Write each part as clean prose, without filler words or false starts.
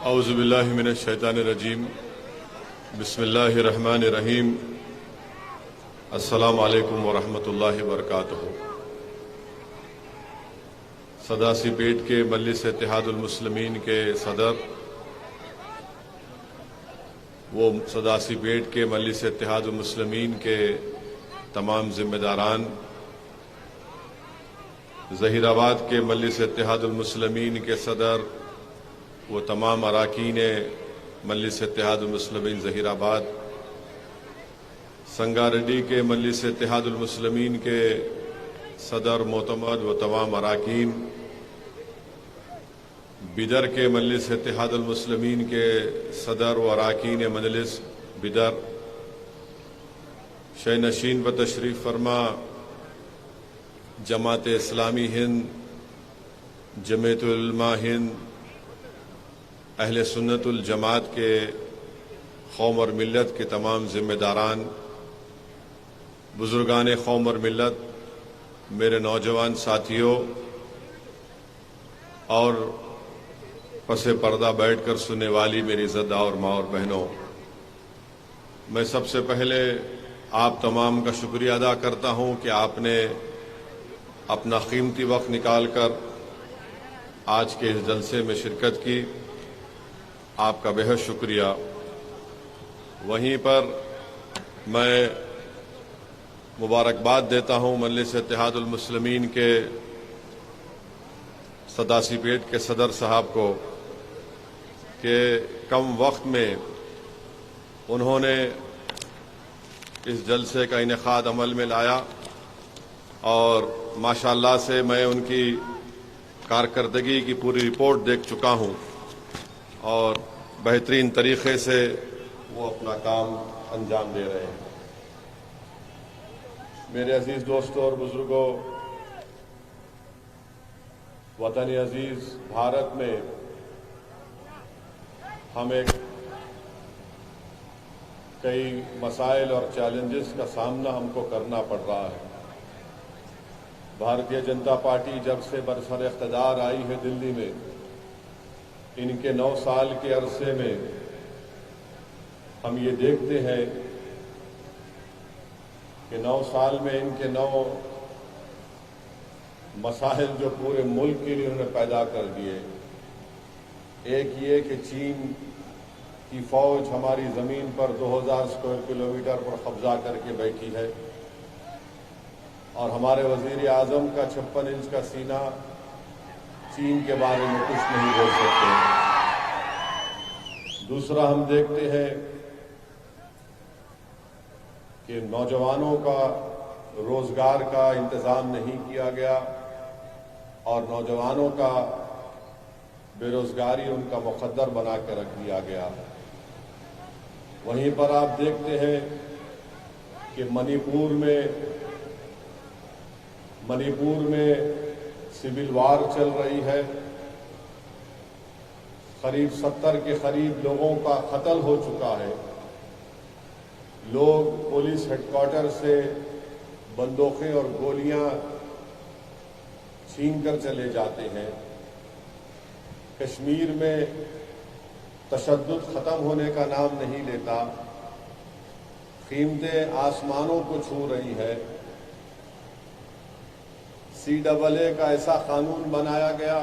औज़ुबिल्लाहि मिनश्शैतानिर्रजीम बिस्मिल्लाहिर्रहमानिर्रहीम अस्सलामु अलैकुम वरहमतुल्लाहि वबरकातुहू। सदासीपेट के मजलिस इत्तेहादुल मुस्लिमीन के सदर, वो सदासीपेट के मजलिस इत्तेहादुल मुस्लिमीन के तमाम जिम्मेदारान, ज़हीराबाद के मजलिस इत्तेहादुल मुस्लिमीन के सदर, वो तमाम अराकीन मजलिस इत्तेहादुल मुस्लिमीन ज़हीराबाद, संगारेड्डी के मजलिस इत्तेहादुल मुस्लिमीन के सदर मोतमद व तमाम अराकीन, बिदर के मजलिस इत्तेहादुल मुस्लिमीन के सदर व अराकीन मजलिस बिदर, शयनशीन व तशरीफ़ फरमा जमात इस्लामी हिंद, जमीयतुल उलमा हिंद, अहले सुन्नतुल जमात के कौम और मिल्लत के तमाम जिम्मेदारान, बुजुर्गान कौम और मिल्लत, मेरे नौजवान साथियों और पसे पर्दा बैठकर सुनने वाली मेरी इज़्ज़तदार और माँ और बहनों, मैं सबसे पहले आप तमाम का शुक्रिया अदा करता हूँ कि आपने अपना कीमती वक्त निकालकर आज के इस जलसे में शिरकत की। आपका बेहद शुक्रिया। वहीं पर मैं मुबारकबाद देता हूँ मजलिस इत्तेहादुल मुस्लिमीन के सदासीपेट के सदर साहब को कि कम वक्त में उन्होंने इस जलसे का इनेकाद अमल में लाया और माशाअल्लाह से मैं उनकी कारकर्दगी की पूरी रिपोर्ट देख चुका हूँ और बेहतरीन तरीके से वो अपना काम अंजाम दे रहे हैं। मेरे अजीज दोस्तों और बुजुर्गों, वतन अजीज भारत में हमें कई मसाइल और चैलेंजेस का सामना हमको करना पड़ रहा है। भारतीय जनता पार्टी जब से बरसर इख्तिदार आई है दिल्ली में, इनके 9 साल के अरसे में हम ये देखते हैं कि 9 साल में इनके 9 मसाइल जो पूरे मुल्क के लिए उन्होंने पैदा कर दिए। एक ये कि चीन की फौज हमारी ज़मीन पर 2000 स्क्वायर किलोमीटर पर कब्जा करके बैठी है और हमारे वज़ीर आज़म का 56 इंच का सीना चीन के बारे में कुछ नहीं बोल सकते। दूसरा, हम देखते हैं कि नौजवानों का रोजगार का इंतजाम नहीं किया गया और नौजवानों का बेरोजगारी उनका मुकद्दर बना कर रख दिया गया। वहीं पर आप देखते हैं कि मणिपुर में सिविल वार चल रही है। करीब 70 के करीब लोगों का कत्ल हो चुका है। लोग पुलिस हेडक्वार्टर से बंदूकें और गोलियां छीन कर चले जाते हैं। कश्मीर में तशद्दुद खत्म होने का नाम नहीं लेता। कीमतें आसमानों को छू रही है। CAA का ऐसा कानून बनाया गया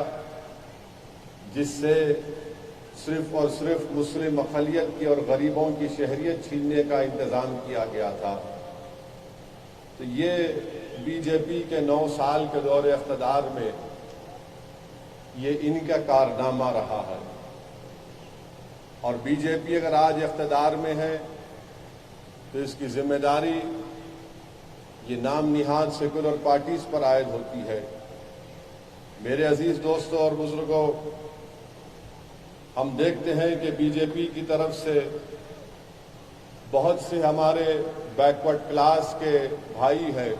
जिससे सिर्फ और सिर्फ मुस्लिम अक़लियत की और गरीबों की शहरियत छीनने का इंतजाम किया गया था। तो ये बीजेपी के 9 साल के दौरे इख्तिदार में ये इनका कारनामा रहा है। और बीजेपी अगर आज इख्तिदार में है तो इसकी जिम्मेदारी ये नाम निहाद सेकुलर पार्टीज पर आयद होती है। मेरे अजीज दोस्तों और बुजुर्गों, हम देखते हैं कि बीजेपी की तरफ से बहुत से हमारे बैकवर्ड क्लास के भाई हैं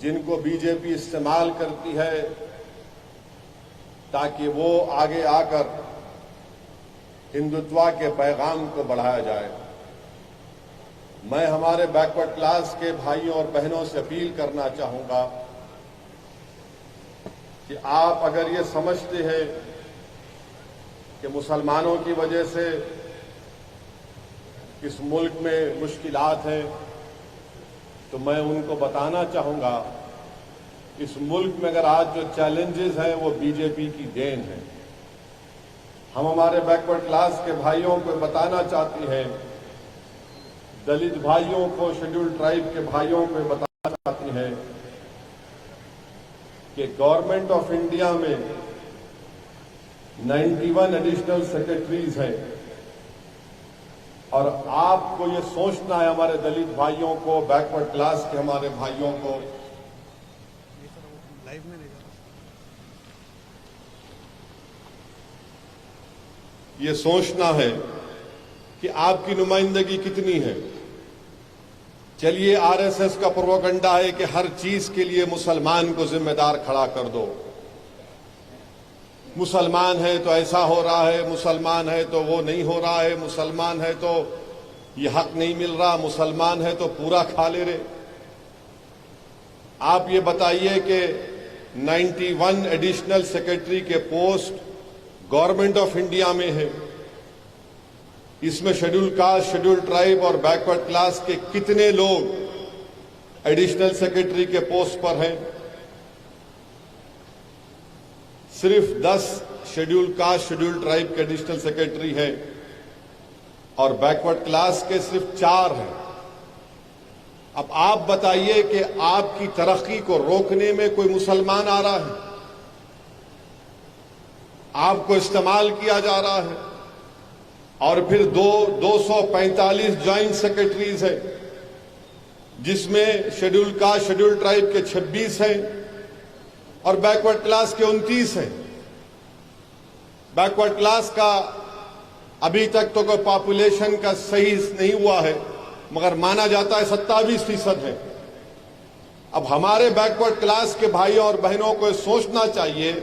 जिनको बीजेपी इस्तेमाल करती है ताकि वो आगे आकर हिंदुत्व के पैगाम को बढ़ाया जाए। मैं हमारे बैकवर्ड क्लास के भाइयों और बहनों से अपील करना चाहूंगा कि आप अगर ये समझते हैं कि मुसलमानों की वजह से इस मुल्क में मुश्किलात हैं, तो मैं उनको बताना चाहूँगा, इस मुल्क में अगर आज जो चैलेंजेस हैं वो बीजेपी की देन है। हम हमारे बैकवर्ड क्लास के भाइयों को बताना चाहते हैं, दलित भाइयों को, शेड्यूल्ड ट्राइब के भाइयों को बताना चाहते हैं कि गवर्नमेंट ऑफ इंडिया में 91 एडिशनल सेक्रेटरीज हैं और आपको ये सोचना है, हमारे दलित भाइयों को, बैकवर्ड क्लास के हमारे भाइयों को, ये सोचना है कि आपकी नुमाइंदगी कितनी है। चलिए, आरएसएस का प्रोपेगेंडा है कि हर चीज के लिए मुसलमान को जिम्मेदार खड़ा कर दो। मुसलमान है तो ऐसा हो रहा है, मुसलमान है तो वो नहीं हो रहा है, मुसलमान है तो ये हक नहीं मिल रहा, मुसलमान है तो पूरा खा ले रहे। आप ये बताइए कि 91 एडिशनल सेक्रेटरी के पोस्ट गवर्नमेंट ऑफ इंडिया में है, इसमें शेड्यूल कास्ट, शेड्यूल ट्राइब और बैकवर्ड क्लास के कितने लोग एडिशनल सेक्रेटरी के पोस्ट पर हैं? सिर्फ 10 शेड्यूल कास्ट, शेड्यूल ट्राइब के एडिशनल सेक्रेटरी हैं और बैकवर्ड क्लास के सिर्फ 4 हैं। अब आप बताइए कि आपकी तरक्की को रोकने में कोई मुसलमान आ रहा है? आपको इस्तेमाल किया जा रहा है। और फिर 245 ज्वाइंट सेक्रेटरीज हैं, जिसमें शेड्यूल कास्ट, शेड्यूल ट्राइब के 26 हैं और बैकवर्ड क्लास के 29 हैं। बैकवर्ड क्लास का अभी तक तो कोई पॉपुलेशन का सही नहीं हुआ है, मगर माना जाता है 27% है। अब हमारे बैकवर्ड क्लास के भाइयों और बहनों को सोचना चाहिए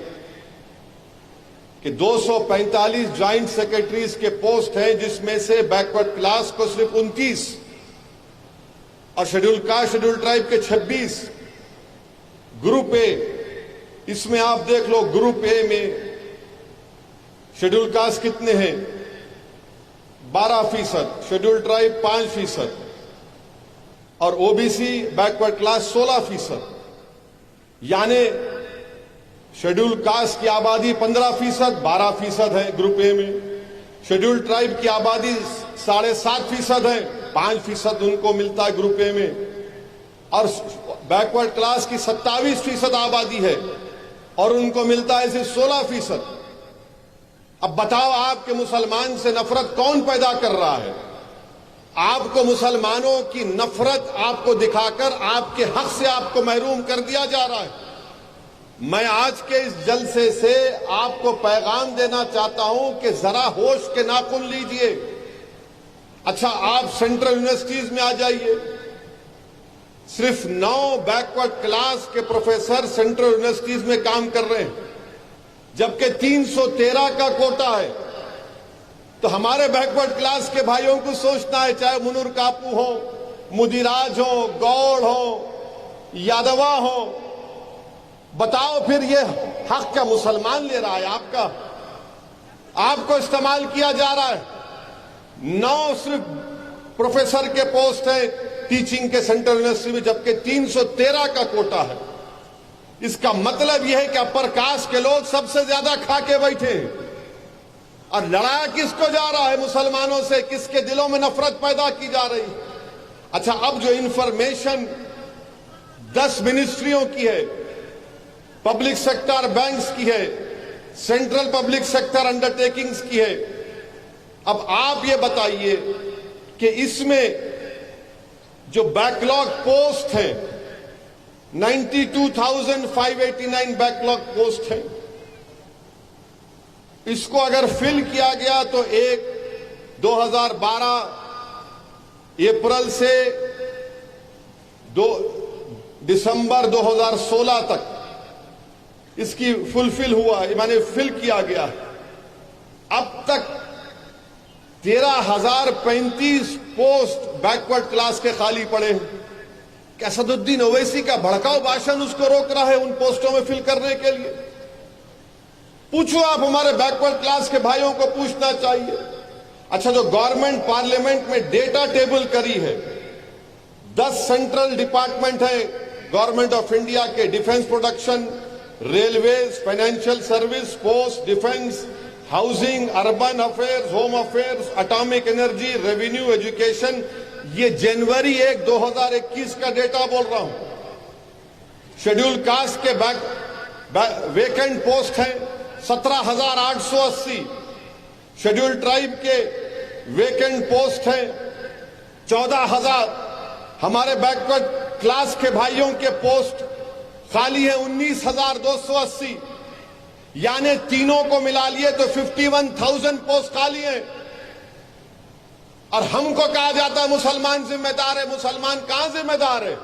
कि 245 ज्वाइंट सेक्रेटरीज के पोस्ट हैं, जिसमें से बैकवर्ड क्लास को सिर्फ 29 और शेड्यूल कास्ट, शेड्यूल ट्राइब के 26। ग्रुप ए, इसमें आप देख लो, ग्रुप ए में शेड्यूल कास्ट कितने हैं? 12%, शेड्यूल ट्राइब 5% और ओबीसी बैकवर्ड क्लास 16%। यानी शेड्यूल कास्ट की आबादी 15%, 12% है ग्रुप ए में। शेड्यूल ट्राइब की आबादी 7.5% है, 5% उनको मिलता है ग्रुप ए में। और बैकवर्ड क्लास की 27% आबादी है और उनको मिलता है सिर्फ 16%। अब बताओ, आपके मुसलमान से नफरत कौन पैदा कर रहा है? आपको मुसलमानों की नफरत आपको दिखाकर आपके हक से आपको महरूम कर दिया जा रहा है। मैं आज के इस जलसे से आपको पैगाम देना चाहता हूं कि जरा होश के नाखून लीजिए। अच्छा, आप सेंट्रल यूनिवर्सिटीज में आ जाइए, सिर्फ 9 बैकवर्ड क्लास के प्रोफेसर सेंट्रल यूनिवर्सिटीज में काम कर रहे हैं, जबकि 313 का कोटा है। तो हमारे बैकवर्ड क्लास के भाइयों को सोचना है, चाहे मुनूर कापू हो, मुदिराज हो, गौड़ हो, यादवा हो, बताओ फिर ये हक क्या मुसलमान ले रहा है? आपको इस्तेमाल किया जा रहा है। 9 सिर्फ प्रोफेसर के पोस्ट हैं टीचिंग के सेंट्रल यूनिवर्सिटी में, जबकि 313 का कोटा है। इसका मतलब यह है कि अपर कास्ट के लोग सबसे ज्यादा खा के बैठे हैं। और लड़ाया किसको जा रहा है? मुसलमानों से। किसके दिलों में नफरत पैदा की जा रही? अच्छा, अब जो इंफॉर्मेशन 10 मिनिस्ट्रियों की है, पब्लिक सेक्टर बैंक्स की है, सेंट्रल पब्लिक सेक्टर अंडरटेकिंग्स की है, अब आप ये बताइए कि इसमें जो बैकलॉग पोस्ट है 92,589 बैकलॉग पोस्ट है, इसको अगर फिल किया गया तो 2012 अप्रैल से दिसंबर 2016 तक इसकी फुलफिल हुआ, माने फिल किया गया। अब तक 13,035 पोस्ट बैकवर्ड क्लास के खाली पड़े हैं। असदुद्दीन ओवैसी का भड़काऊ भाषण उसको रोक रहा है उन पोस्टों में फिल करने के लिए। पूछो, आप हमारे बैकवर्ड क्लास के भाइयों को पूछना चाहिए। अच्छा, जो गवर्नमेंट पार्लियामेंट में डेटा टेबल करी है, 10 सेंट्रल डिपार्टमेंट है गवर्नमेंट ऑफ इंडिया के, defence production, railways, financial service, post, defence, housing, urban affairs, home affairs, atomic energy, revenue, education. ये जनवरी 1, 2021 का डेटा बोल रहा हूं। शेड्यूल कास्ट के वेकेंट पोस्ट हैं 17,880। शेड्यूल ट्राइब के वेकेंट पोस्ट हैं 14,000। हमारे बैकवर्ड क्लास के भाइयों के पोस्ट खाली है 19,280। यानी तीनों को मिला लिए तो 51,000 पोस्ट खाली है। और हमको कहा जाता है मुसलमान जिम्मेदार है। मुसलमान कहां जिम्मेदार है?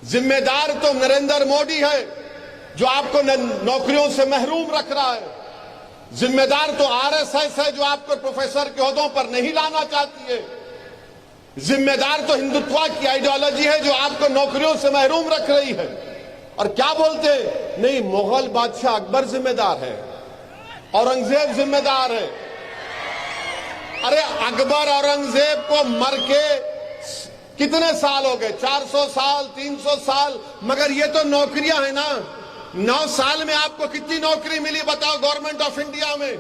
जिम्मेदार तो नरेंद्र मोदी है जो आपको नौकरियों से महरूम रख रहा है। जिम्मेदार तो आरएसएस है जो आपको प्रोफेसर के ओहदों पर नहीं लाना चाहती है। जिम्मेदार तो हिंदुत्व की आइडियोलॉजी है जो आपको नौकरियों से महरूम रख रही है। और क्या बोलते हैं? नहीं, मुगल बादशाह अकबर जिम्मेदार है, औरंगजेब जिम्मेदार है। अरे अकबर औरंगजेब को मर के कितने साल हो गए? 400 साल, 300 साल। मगर ये तो नौकरियां हैं ना। 9 साल में आपको कितनी नौकरी मिली बताओ गवर्नमेंट ऑफ इंडिया में?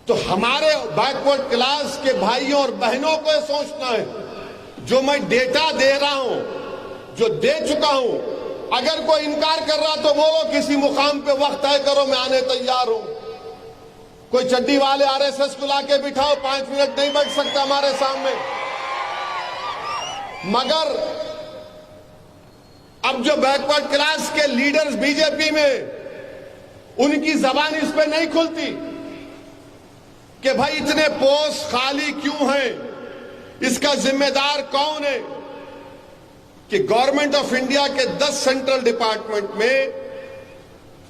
तो हमारे बैकवर्ड क्लास के भाइयों और बहनों को यह सोचना है, जो मैं डेटा दे रहा हूं, जो दे चुका हूं, अगर कोई इनकार कर रहा तो बोलो, किसी मुकाम पे वक्त तय करो, मैं आने तैयार हूं। कोई चड्डी वाले आरएसएस को लाके बिठाओ, 5 मिनट नहीं बैठ सकता हमारे सामने। मगर अब जो बैकवर्ड क्लास के लीडर्स बीजेपी में, उनकी जबान इस पे नहीं खुलती कि भाई इतने पोस्ट खाली क्यों हैं, इसका जिम्मेदार कौन है? कि गवर्नमेंट ऑफ इंडिया के 10 सेंट्रल डिपार्टमेंट में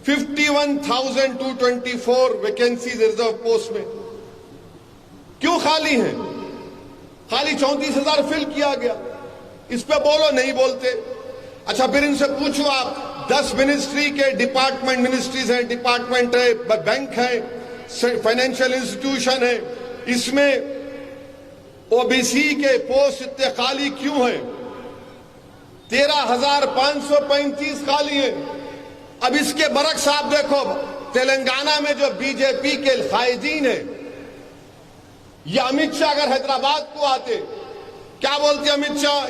51,224 वैकेंसीज रिजर्व पोस्ट में क्यों खाली हैं? खाली 34,000 फिल किया गया। इस पे बोलो, नहीं बोलते। अच्छा, फिर इनसे पूछो आप, 10 मिनिस्ट्री के डिपार्टमेंट, मिनिस्ट्रीज हैं, डिपार्टमेंट है, बैंक है, फाइनेंशियल इंस्टीट्यूशन है, इसमें ओबीसी के पोस्ट इतने खाली क्यों हैं? 13,535 खाली है। अब इसके बरक्स आप देखो, तेलंगाना में जो बीजेपी के कायदीन है, ये अमित शाह अगर हैदराबाद को आते, क्या बोलते अमित शाह?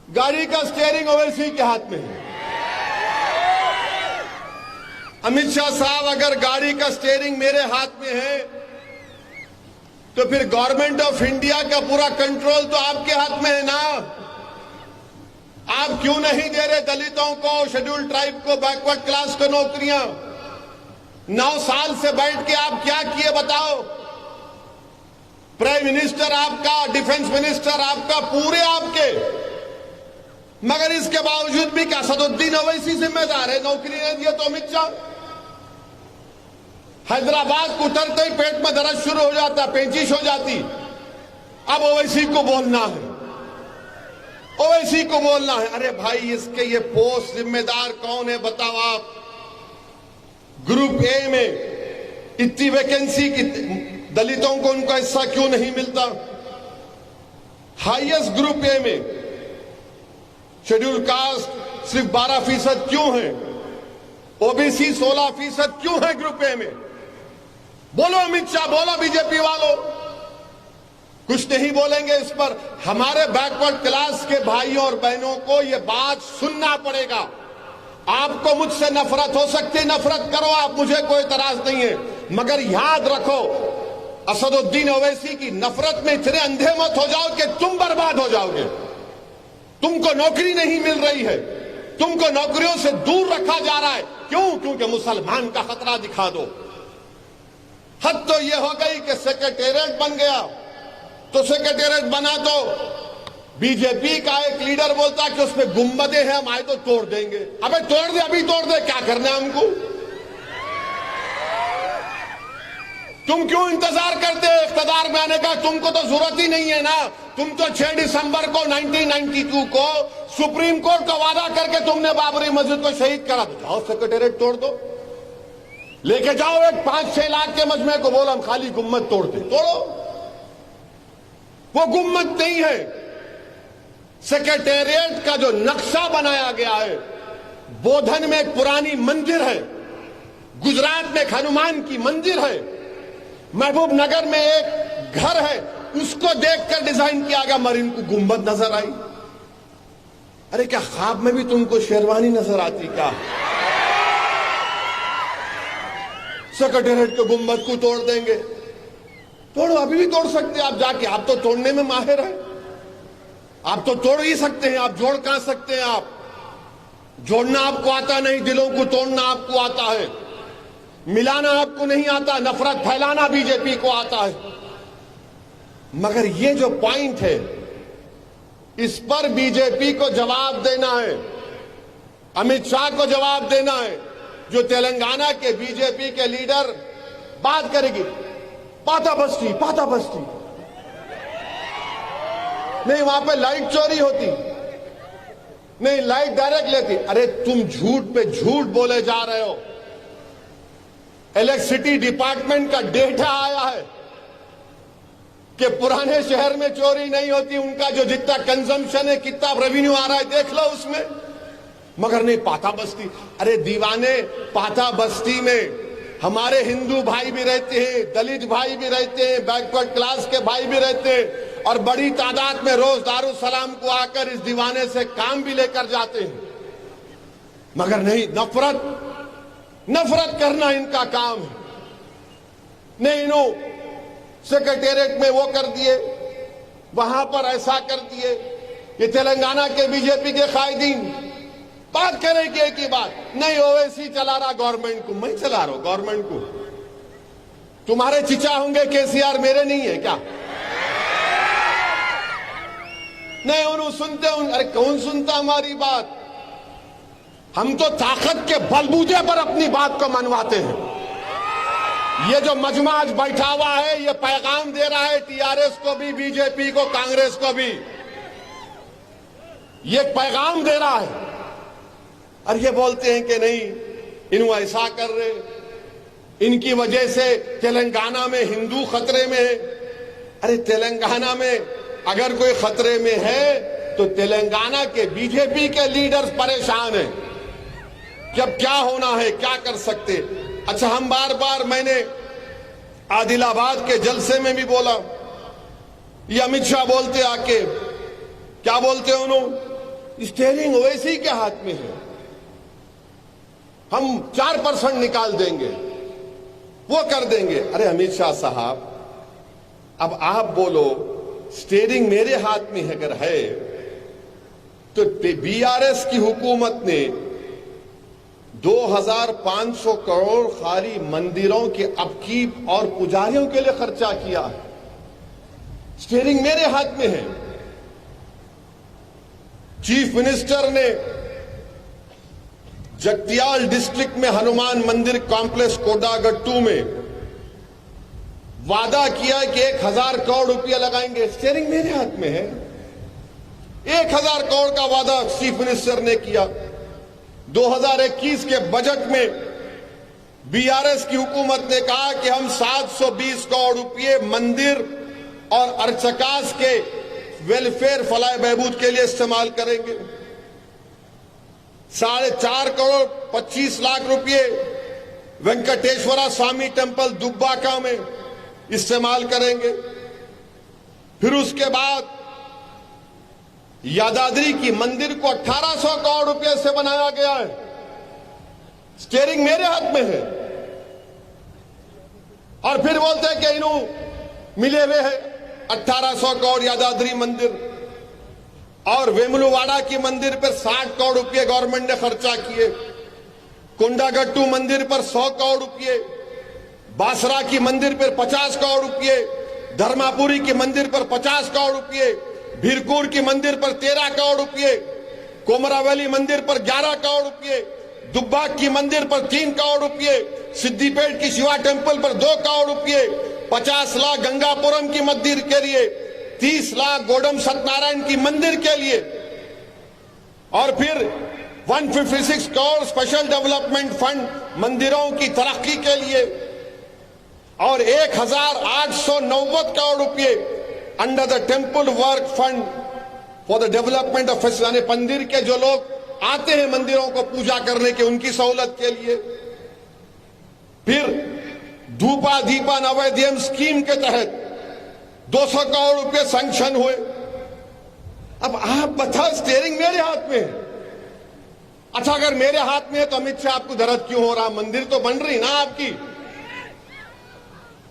गाड़ी का स्टीयरिंग ओवैसी के हाथ में है। अमित शाह साहब, अगर गाड़ी का स्टीयरिंग मेरे हाथ में है तो फिर गवर्नमेंट ऑफ इंडिया का पूरा कंट्रोल तो आपके हाथ में है ना। आप क्यों नहीं दे रहे दलितों को, शेड्यूल ट्राइब को, बैकवर्ड क्लास को नौकरियां? 9 साल से बैठ के आप क्या किए बताओ? प्राइम मिनिस्टर आपका, डिफेंस मिनिस्टर आपका, पूरे आपके। मगर इसके बावजूद भी क्या असदुद्दीन ओवैसी जिम्मेदार है? नौकरी नहीं दिया तो अमित शाह। हैदराबाद को उतरते ही पेट में दर्द शुरू हो जाता, पेंचिश हो जाती। अब ओवैसी को बोलना है, ओवैसी को बोलना है। अरे भाई, इसके ये पोस्ट जिम्मेदार कौन है बताओ आप? ग्रुप ए में इतनी वैकेंसी की, दलितों को उनका हिस्सा क्यों नहीं मिलता? हाईएस्ट ग्रुप ए में शेड्यूल कास्ट सिर्फ 12% क्यों है? ओबीसी 16% क्यों है ग्रुप ए में? बोलो अमित शाह, बोलो बीजेपी वालों। कुछ नहीं बोलेंगे इस पर। हमारे बैकवर्ड क्लास के भाइयों और बहनों को यह बात सुनना पड़ेगा। आपको मुझसे नफरत हो सकती है, नफरत करो आप, मुझे कोई इतराज नहीं है। मगर याद रखो, असदुद्दीन ओवैसी की नफरत में इतने अंधे मत हो जाओ कि तुम बर्बाद हो जाओगे। तुमको नौकरी नहीं मिल रही है, तुमको नौकरियों से दूर रखा जा रहा है। क्यों? क्योंकि मुसलमान का खतरा दिखा दो। हद तो यह हो गई कि सेक्रेटेरिएट बन गया, तो सेक्रेटेरिएट बना तो बीजेपी का एक लीडर बोलता कि उसमें गुंबदें हैं, हम आए तो तोड़ देंगे। अबे तोड़ दे, अभी तोड़ दे, क्या करना है हमको? तुम क्यों इंतजार करते हो इख्तियार में आने का? तुमको तो जरूरत ही नहीं है ना। तुम तो 6 दिसंबर को 1992 को सुप्रीम कोर्ट का वादा करके तुमने बाबरी मस्जिद को शहीद करा, तो जाओ सेक्रेटेरिएट तोड़ दो, लेके जाओ एक 5-6 लाख के मजमे को, बोलो हम खाली गुम्मत तोड़ते, तोड़ो। वो गुम्मत नहीं है। सेक्रेटेरिएट का जो नक्शा बनाया गया है, बोधन में एक पुरानी मंदिर है, गुजरात में एक हनुमान की मंदिर है, महबूब नगर में एक घर है, उसको देखकर डिजाइन किया गया, मगर इनको गुंबद नजर आई। अरे क्या ख्वाब में भी तुमको शेरवानी नजर आती क्या? सेक्रेटेरिएट के गुंबद को तोड़ देंगे, तोड़ो, अभी भी तोड़ सकते हैं आप जाके, आप तो तोड़ने में माहिर हैं, आप तो तोड़ ही सकते हैं, आप जोड़ कहां सकते हैं? आप जोड़ना आपको आता नहीं, दिलों को तोड़ना आपको आता है, मिलाना आपको नहीं आता, नफरत फैलाना बीजेपी को आता है। मगर ये जो पॉइंट है, इस पर बीजेपी को जवाब देना है, अमित शाह को जवाब देना है। जो तेलंगाना के बीजेपी के लीडर बात करेगी, पाता बस्ती नहीं, वहां पे लाइट चोरी होती नहीं, लाइट डायरेक्ट लेती। अरे तुम झूठ पे झूठ बोले जा रहे हो। इलेक्ट्रिसिटी डिपार्टमेंट का डेटा आया है कि पुराने शहर में चोरी नहीं होती, उनका जो जितना कंजम्पशन है, कितना रेवेन्यू आ रहा है, देख लो उसमें। मगर नहीं, पाता बस्ती, अरे दीवाने, पाता बस्ती में हमारे हिंदू भाई भी रहते हैं, दलित भाई भी रहते हैं, बैकवर्ड क्लास के भाई भी रहते हैं, और बड़ी तादाद में रोज दारू सलाम को आकर इस दीवाने से काम भी लेकर जाते हैं। मगर नहीं, नफरत करना इनका काम है। नहीं, नो सेक्रेटेरिएट में वो कर दिए, वहां पर ऐसा कर दिए। ये तेलंगाना के बीजेपी के कायदीन बात करेंगे एक ही बात, नहीं ओवैसी चला रहा गवर्नमेंट को, मैं चला रहा हूं गवर्नमेंट को। तुम्हारे चिचा होंगे केसीआर, मेरे नहीं है क्या? नहीं, उन्होंने सुनते हूं, अरे कौन सुनता हमारी बात? हम तो ताकत के बलबूते पर अपनी बात को मनवाते हैं। ये जो मजमा आज बैठा हुआ है, ये पैगाम दे रहा है टीआरएस को भी, बीजेपी को, कांग्रेस को भी, ये पैगाम दे रहा है। और ये बोलते हैं कि नहीं, इन्हों ऐसा कर रहे, इनकी वजह से तेलंगाना में हिंदू खतरे में है। अरे तेलंगाना में अगर कोई खतरे में है तो तेलंगाना के बीजेपी के लीडर्स परेशान हैं कि अब क्या होना है, क्या कर सकते। अच्छा, हम बार बार, मैंने आदिलाबाद के जलसे में भी बोला, ये अमित शाह बोलते आके, क्या बोलते हैं उन्होंने, स्टीयरिंग ओवैसी के हाथ में है, हम 4% निकाल देंगे, वो कर देंगे। अरे अमित शाह साहब, अब आप बोलो स्टीयरिंग मेरे हाथ में अगर है तो बीआरएस की हुकूमत ने 2500 करोड़ खाली मंदिरों के अपकीप और पुजारियों के लिए खर्चा किया है। स्टीयरिंग मेरे हाथ में है। चीफ मिनिस्टर ने जगतियाल डिस्ट्रिक्ट में हनुमान मंदिर कॉम्प्लेक्स कोडागट्टू में वादा किया कि 1000 करोड़ रुपया लगाएंगे। स्टीयरिंग मेरे हाथ में है। 1000 करोड़ का वादा चीफ मिनिस्टर ने किया। 2021 के बजट में बीआरएस की हुकूमत ने कहा कि हम 720 करोड़ रुपये मंदिर और अर्चकास के वेलफेयर फलाह बहबूद के लिए इस्तेमाल करेंगे। 4.5 करोड़ 25 लाख रुपये वेंकटेश्वरा स्वामी टेम्पल दुब्बाका में इस्तेमाल करेंगे। फिर उसके बाद यादाद्री की मंदिर को 1800 करोड़ रुपए से बनाया गया है। स्टीयरिंग मेरे हाथ में है। और फिर बोलते हैं कि इन्हों मिले हुए हैं 1800 करोड़ यादाद्री मंदिर, और वेमुलवाड़ा की मंदिर पर 60 करोड़ रुपए गवर्नमेंट ने खर्चा किए। कोंडागट्टू मंदिर पर 100 करोड़ रुपए, बासरा की मंदिर पर 50 करोड़ रुपए, धर्मापुरी की मंदिर पर 50 करोड़ रुपए, भीरकुर की मंदिर पर 13 करोड़ रुपए, कोमरावली मंदिर पर 11 करोड़ रुपए, दुब्बाक की मंदिर पर 3 करोड़ रुपए, सिद्दीपेट की शिवा टेम्पल पर 2 करोड़ रुपए, 50 लाख गंगापुरम की मंदिर के लिए, 30 लाख गोडम सत्यनारायण की मंदिर के लिए। और फिर 156 करोड़ स्पेशल डेवलपमेंट फंड मंदिरों की तरक्की के लिए और 1890 करोड़ रुपए under the temple work fund for the development of यानी मंदिर के जो लोग आते हैं मंदिरों को पूजा करने के उनकी सहूलत के लिए। फिर धूपा दीपा नवोदयम स्कीम के तहत 200 करोड़ रुपए सैंक्शन हुए। अब आप बताओ, स्टीयरिंग मेरे हाथ में है। अच्छा, अगर मेरे हाथ में है तो अमित शाह आपको दर्द क्यों हो रहा? मंदिर तो बन रही ना आपकी।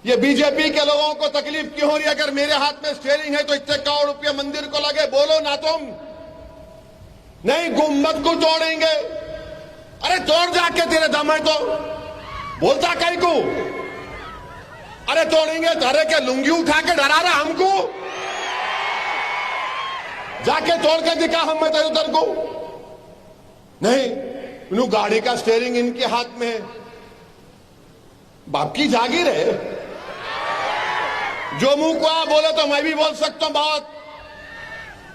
ये बीजेपी के लोगों को तकलीफ क्यों हो रही है? अगर मेरे हाथ में स्टीयरिंग है तो इतने करोड़ रुपए मंदिर को लगे, बोलो ना तुम। नहीं, गुम्बद को तोड़ेंगे। अरे तोड़ जाके, तेरे दम है तो बोलता कहीं को। अरे तोड़ेंगे तो अरे क्या लुंगी उठा के डरा रहा हमको? जाके तोड़ के दिखा हम तेरे उधर को। नहीं, गाड़ी का स्टीयरिंग इनके हाथ में है। बाप की जागीर है। जो मुंह को आ बोले तो मैं भी बोल सकता हूं बात।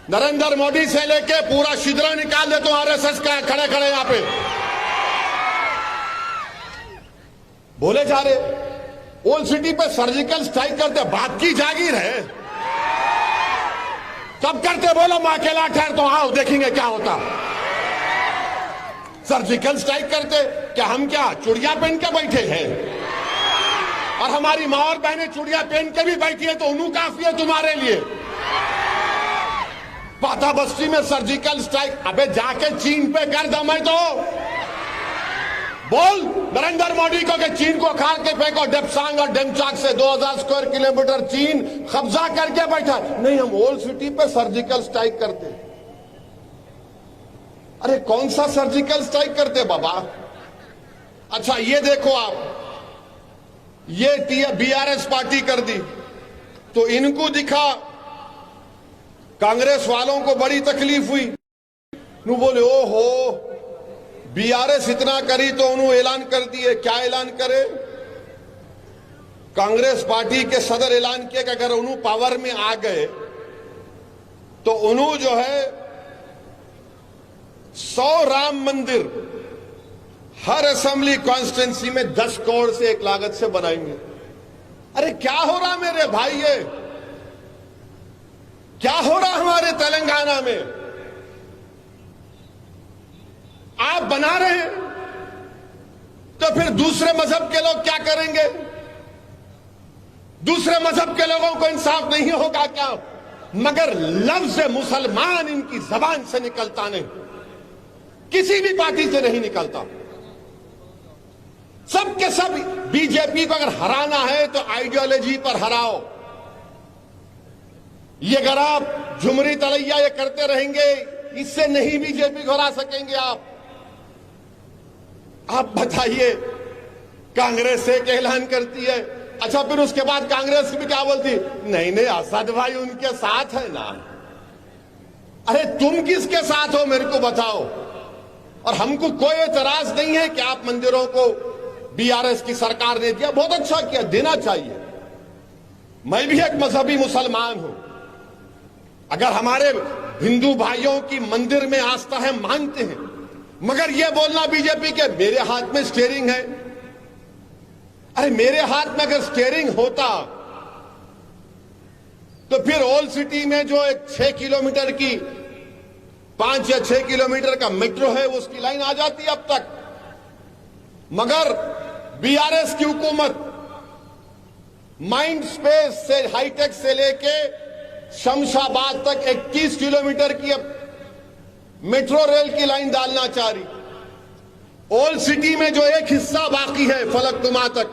नरेंद्र मोदी से लेके पूरा शिद्रा निकाल देता हूं आरएसएस का, खड़े खड़े यहां पे बोले जा रहे। ओल्ड सिटी पे सर्जिकल स्ट्राइक करते, बाप की जागीर है। कब करते बोलो? मैं अकेला ठहर तो आओ देखेंगे क्या होता। सर्जिकल स्ट्राइक करते क्या? हम क्या चुड़िया पहन के बैठे हैं? और हमारी मां और बहनें चुड़िया पहन के भी बैठी है तो उन्हों काफी है तुम्हारे लिए। पाता बस्ती में सर्जिकल स्ट्राइक, अबे जाके चीन पे कर दम है तो बोल नरेंद्र मोदी को कि चीन को खाल के फेंको। डेप्सांग और डेमचाक से 2000 स्क्वायर किलोमीटर चीन कब्जा करके बैठा। नहीं, हम ओल्ड सिटी पे सर्जिकल स्ट्राइक करते। अरे कौन सा सर्जिकल स्ट्राइक करते बाबा? अच्छा ये देखो आप, ये बीआरएस पार्टी कर दी तो इनको दिखा, कांग्रेस वालों को बड़ी तकलीफ हुई। नु बोले ओहो बीआरएस इतना करी तो उन्होंने ऐलान कर दिए। क्या ऐलान करे? कांग्रेस पार्टी के सदर ऐलान किया कि अगर उन्होंने पावर में आ गए तो उन्होंने जो है 100 राम मंदिर हर असेंबली कॉन्स्टिट्यूंसी में 10 करोड़ से एक लागत से बनाएंगे। अरे क्या हो रहा मेरे भाई? ये क्या हो रहा हमारे तेलंगाना में? आप बना रहे हैं तो फिर दूसरे मजहब के लोग क्या करेंगे? दूसरे मजहब के लोगों को इंसाफ नहीं होगा क्या? मगर लफ्ज मुसलमान इनकी जबान से निकलता नहीं, किसी भी पार्टी से नहीं निकलता। सब के सब बीजेपी को अगर हराना है तो आइडियोलॉजी पर हराओ। ये अगर आप झुमरी तलैया ये करते रहेंगे, इससे नहीं बीजेपी को हरा सकेंगे आप बताइए। कांग्रेस एक ऐलान करती है, अच्छा फिर उसके बाद कांग्रेस भी क्या बोलती? नहीं नहीं, असद भाई उनके साथ है ना। अरे तुम किसके साथ हो मेरे को बताओ। और हमको कोई एतराज नहीं है कि आप मंदिरों को बीआरएस की सरकार ने दिया, बहुत अच्छा किया, देना चाहिए। मैं भी एक मजहबी मुसलमान हूं। अगर हमारे हिंदू भाइयों की मंदिर में आस्था है, मानते हैं, मगर यह बोलना बीजेपी के मेरे हाथ में स्टीयरिंग है। अरे मेरे हाथ में अगर स्टीयरिंग होता तो फिर ओल्ड सिटी में जो एक 6 किलोमीटर की 5 या 6 किलोमीटर का मेट्रो है उसकी लाइन आ जाती अब तक। मगर बीआरएस की हुकूमत माइंड स्पेस से हाईटेक से लेके शमशाबाद तक 21 किलोमीटर की अब मेट्रो रेल की लाइन डालना चाह रही। ओल्ड सिटी में जो एक हिस्सा बाकी है फलकनुमा तक,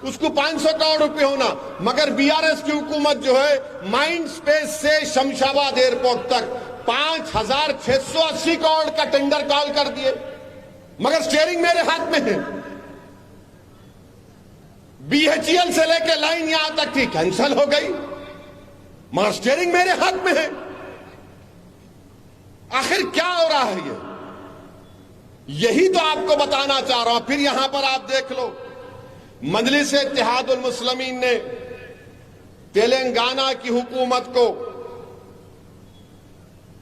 उसको 500 करोड़ रुपए होना, मगर बीआरएस की हुकूमत जो है माइंड स्पेस से शमशाबाद एयरपोर्ट तक 5680 करोड़ का टेंडर कॉल कर दिए, मगर स्टीयरिंग मेरे हाथ में है। बीएचईएल से लेकर लाइन यहां तक थी, कैंसिल हो गई, मगर स्टीयरिंग मेरे हाथ में है। आखिर क्या हो रहा है ये? यही तो आपको बताना चाह रहा हूं। फिर यहां पर आप देख लो, मजलिस इत्तेहादुल मुस्लिमीन ने तेलंगाना की हुकूमत को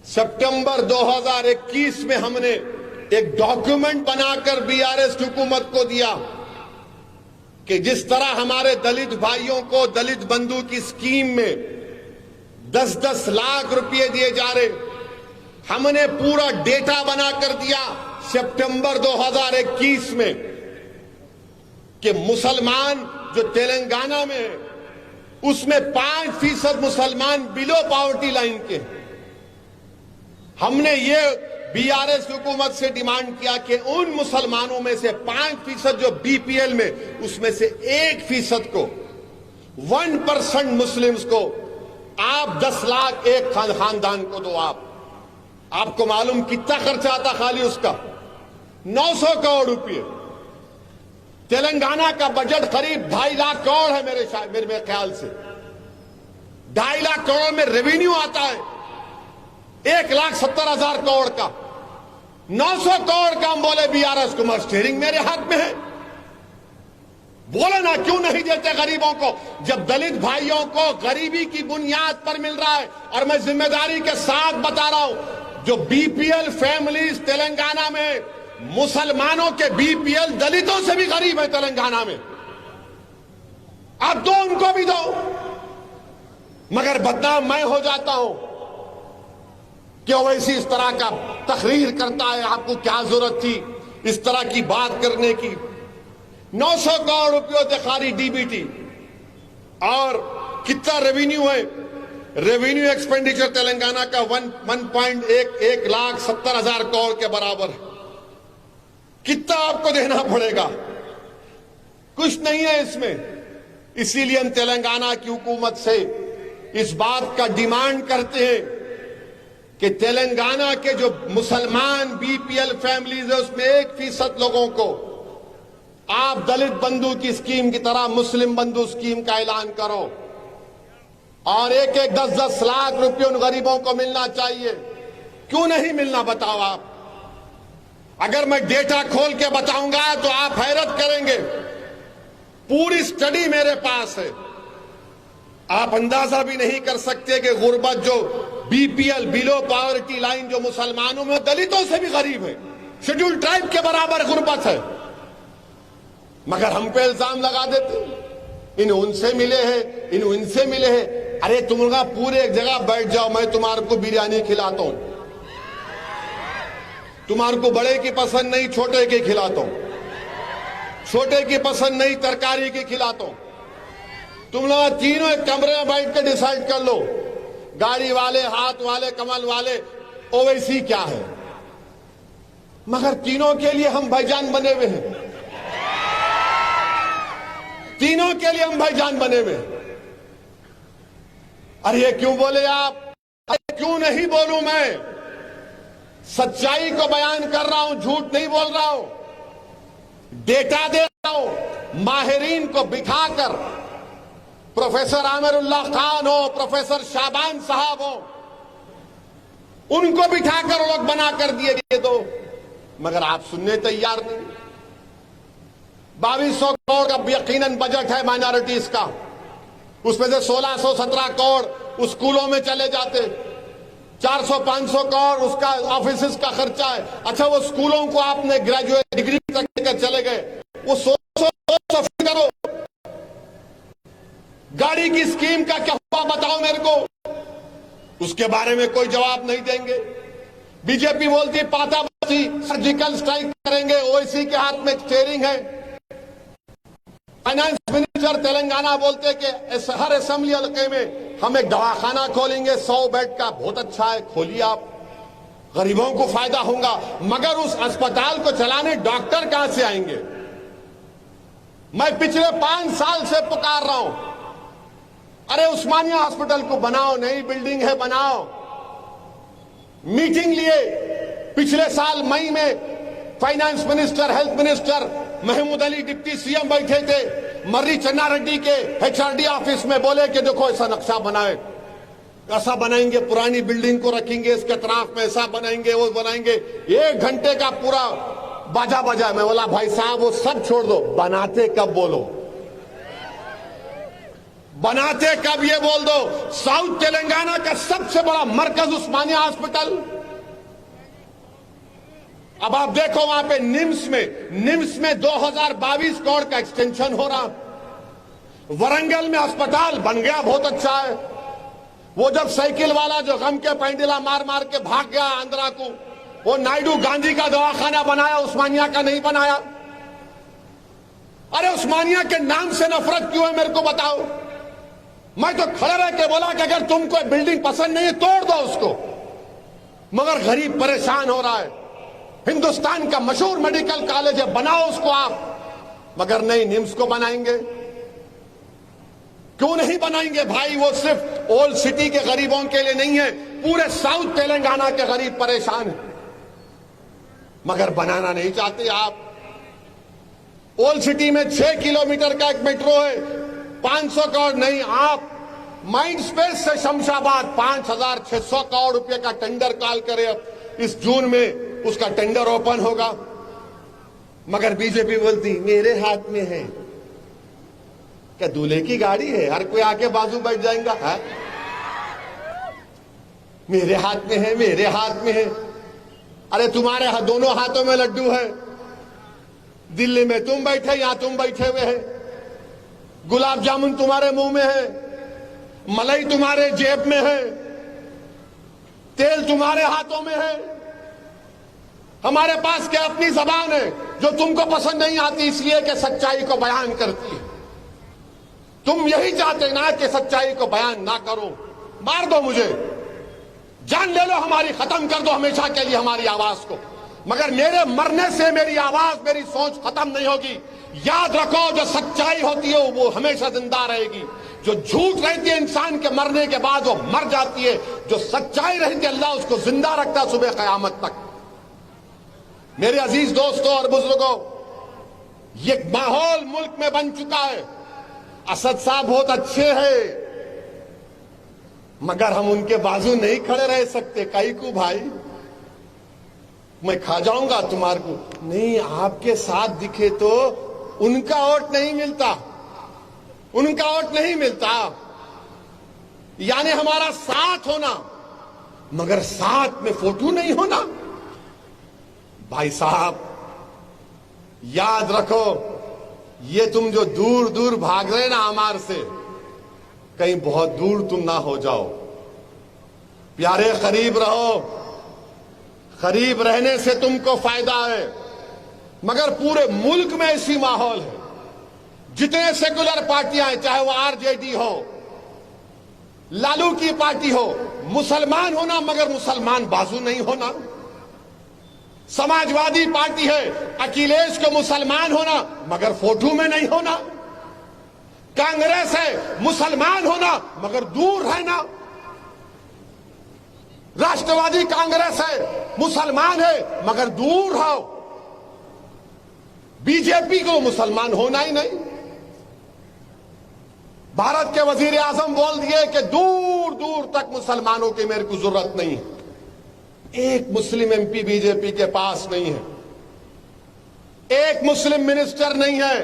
सितंबर 2021 में हमने एक डॉक्यूमेंट बनाकर बीआरएस हुकूमत को दिया कि जिस तरह हमारे दलित भाइयों को दलित बंधु की स्कीम में 10-10 लाख रुपए दिए जा रहे, हमने पूरा डेटा बनाकर दिया सितंबर 2021 में कि मुसलमान जो तेलंगाना में है उसमें 5% मुसलमान बिलो पॉवर्टी लाइन के। हमने ये बीआरएस हुकूमत से डिमांड किया कि उन मुसलमानों में से 5% जो बीपीएल में, उसमें से 1% को 1% मुस्लिम्स को आप 10 लाख एक खानदान को दो। आपको मालूम कितना खर्चा आता खाली उसका? 900 करोड़ रुपए। तेलंगाना का बजट करीब 2.5 लाख करोड़ है मेरे ख्याल से। 2.5 लाख करोड़ में रेवेन्यू आता है 1,70,000 करोड़ का। 900 करोड़ का हम बोले बीआरएस को, स्टीयरिंग मेरे हाथ में है। बोले ना क्यों नहीं देते गरीबों को, जब दलित भाइयों को गरीबी की बुनियाद पर मिल रहा है। और मैं जिम्मेदारी के साथ बता रहा हूं, जो बीपीएल फैमिलीज तेलंगाना में, मुसलमानों के बीपीएल दलितों से भी गरीब है तेलंगाना में। आप दो, उनको भी दो। मगर बदनाम मैं हो जाता हूं कि ओवैसी इस तरह का तकरीर करता है। आपको क्या जरूरत थी इस तरह की बात करने की? 900 करोड़ रुपयों से खाली डीबीटी। और कितना रेवेन्यू है? रेवेन्यू एक्सपेंडिचर तेलंगाना का 1,70,000 करोड़ के बराबर है। कितना आपको देना पड़ेगा? कुछ नहीं है इसमें। इसीलिए हम तेलंगाना की हुकूमत से इस बात का डिमांड करते हैं कि तेलंगाना के जो मुसलमान बीपीएल फैमिलीज है उसमें 1% लोगों को आप दलित बंधु की स्कीम की तरह मुस्लिम बंधु स्कीम का ऐलान करो। और 10-10 लाख रुपए उन गरीबों को मिलना चाहिए। क्यों नहीं मिलना बताओ आप? अगर मैं डेटा खोल के बताऊंगा तो आप हैरत करेंगे। पूरी स्टडी मेरे पास है। आप अंदाजा भी नहीं कर सकते कि गुर्बत जो बीपीएल बिलो पॉवर्टी लाइन जो मुसलमानों में दलितों से भी गरीब है, शेड्यूल ट्राइब के बराबर गुर्बत है। मगर हम पे इल्जाम लगा देते इन उनसे मिले हैं, इन उनसे मिले हैं। अरे तुम लोग पूरे एक जगह बैठ जाओ, मैं तुम्हारे को बिरयानी खिलाता हूं। तुम्हारे को बड़े की पसंद नहीं, छोटे की खिलाता हूं। छोटे की पसंद नहीं, तरकारी की खिलाता हूं। तुम लोग तीनों एक कमरे में बैठ के डिसाइड कर लो, गाड़ी वाले, हाथ वाले, कमल वाले, ओवैसी क्या है। मगर तीनों के लिए हम भाईजान बने हुए हैं। तीनों के लिए हम भाईजान बने हुए हैं। अरे ये क्यों बोले आप? अरे क्यों नहीं बोलूं? मैं सच्चाई को बयान कर रहा हूं, झूठ नहीं बोल रहा हूं। डेटा दे रहा हूं। माहिरीन को बिठाकर, प्रोफेसर आमिरुल्लाह खान हो, प्रोफेसर शाबान साहब हो, उनको बिठाकर वो लोग बना कर दिए ये दो। मगर आप सुनने तैयार नहीं। 2200 करोड़ का यकीनन बजट है माइनॉरिटीज का। उसमें से 1617 करोड़ स्कूलों में चले जाते, 400-500 करोड़ उसका ऑफिस का खर्चा है। अच्छा, वो स्कूलों को आपने ग्रेजुएट डिग्री तक लेकर चले गए, वो 100 करो। गाड़ी की स्कीम का क्या हुआ बताओ मेरे को? उसके बारे में कोई जवाब नहीं देंगे। बीजेपी बोलती पाताबस्ती सर्जिकल स्ट्राइक करेंगे, ओवैसी के हाथ में स्टीयरिंग है। फाइनेंस मिनिस्टर तेलंगाना बोलते कि हर असेंबली हल्के में हम एक दवाखाना खोलेंगे 100 बेड का। बहुत अच्छा है, खोलिए आप, गरीबों को फायदा होगा। मगर उस अस्पताल को चलाने डॉक्टर कहां से आएंगे? मैं पिछले 5 साल से पुकार रहा हूं, अरे उस्मानिया हॉस्पिटल को बनाओ, नई बिल्डिंग है, बनाओ। मीटिंग लिए पिछले साल मई में finance minister, health minister, Mahmood Ali deputy CM बैठे थे मर्री चन्ना रेड्डी के एचआरडी ऑफिस में। बोले कि देखो ऐसा नक्शा बनाए, ऐसा बनाएंगे, पुरानी बिल्डिंग को रखेंगे, इसके तरफ में ऐसा बनाएंगे, वो बनाएंगे। 1 घंटे का पूरा बाजा बजा। मैं बोला भाई साहब वो सब छोड़ दो, बनाते कब बोलो। बनाते कब ये बोल दो। साउथ तेलंगाना का सबसे बड़ा मरकज उस्मानिया हॉस्पिटल, अब आप देखो वहां पे निम्स में 2022 करोड़ का एक्सटेंशन हो रहा। वरंगल में अस्पताल बन गया, बहुत अच्छा है। वो जब साइकिल वाला जो गम के पैंडिला मार मार के भाग गया आंध्रा को, वो नायडू गांधी का दवाखाना बनाया, उस्मानिया का नहीं बनाया। अरे उस्मानिया के नाम से नफरत क्यों है मेरे को बताओ। मैं तो खड़े रह के बोला कि अगर तुमको बिल्डिंग पसंद नहीं है तोड़ दो उसको, मगर गरीब परेशान हो रहा है। हिंदुस्तान का मशहूर मेडिकल कॉलेज है, बनाओ उसको आप, मगर नहीं, निम्स को बनाएंगे। क्यों नहीं बनाएंगे भाई? वो सिर्फ ओल्ड सिटी के गरीबों के लिए नहीं है, पूरे साउथ तेलंगाना के गरीब परेशान है, मगर बनाना नहीं चाहते आप। ओल्ड सिटी में 6 किलोमीटर का एक मेट्रो है, 500 करोड़ नहीं। आप माइंड स्पेस से शमशाबाद 5,600 करोड़ रुपए का टेंडर कॉल करे, अब इस जून में उसका टेंडर ओपन होगा, मगर बीजेपी बोलती मेरे हाथ में है। क्या दूल्हे की गाड़ी है? हर कोई आके बाजू बैठ जाएगा है? मेरे हाथ में है, मेरे हाथ में है। अरे तुम्हारे दोनों हाथों में लड्डू है। दिल्ली में तुम बैठे, यहां तुम बैठे हुए हैं। गुलाब जामुन तुम्हारे मुंह में है, मलाई तुम्हारे जेब में है, तेल तुम्हारे हाथों में है। हमारे पास क्या अपनी जबान है जो तुमको पसंद नहीं आती, इसलिए कि सच्चाई को बयान करती है। तुम यही चाहते ना कि सच्चाई को बयान ना करो। मार दो मुझे, जान ले लो हमारी, खत्म कर दो हमेशा के लिए हमारी आवाज को, मगर मेरे मरने से मेरी आवाज, मेरी सोच खत्म नहीं होगी। याद रखो, जो सच्चाई होती है वो हमेशा जिंदा रहेगी। जो झूठ रहती है इंसान के मरने के बाद वो मर जाती है। जो सच्चाई रहती है अल्लाह उसको जिंदा रखता है सुबह कयामत तक। मेरे अजीज दोस्तों और बुजुर्गों, ये माहौल मुल्क में बन चुका है। असद साहब बहुत अच्छे हैं, मगर हम उनके बाजू नहीं खड़े रह सकते। कई को भाई मैं खा जाऊंगा तुम्हारे को नहीं, आपके साथ दिखे तो उनका वोट नहीं मिलता, उनका वोट नहीं मिलता। यानी हमारा साथ होना, मगर साथ में फोटो नहीं होना। भाई साहब याद रखो, ये तुम जो दूर दूर भाग रहे ना हमारे से, कहीं बहुत दूर तुम ना हो जाओ। प्यारे करीब रहो, करीब रहने से तुमको फायदा है। मगर पूरे मुल्क में ऐसी माहौल है, जितने सेकुलर पार्टियां हैं, चाहे वो आरजेडी हो, लालू की पार्टी हो, मुसलमान होना मगर मुसलमान बाजू नहीं होना। समाजवादी पार्टी है, अखिलेश को मुसलमान होना मगर फोटो में नहीं होना। कांग्रेस है, मुसलमान होना मगर दूर रहना। राष्ट्रवादी कांग्रेस है, मुसलमान है मगर दूर रहो। बीजेपी को मुसलमान होना ही नहीं। भारत के वजीर आजम बोल दिए कि दूर दूर तक मुसलमानों की मेरे को जरूरत नहीं है। एक मुस्लिम एमपी बीजेपी के पास नहीं है, एक मुस्लिम मिनिस्टर नहीं है,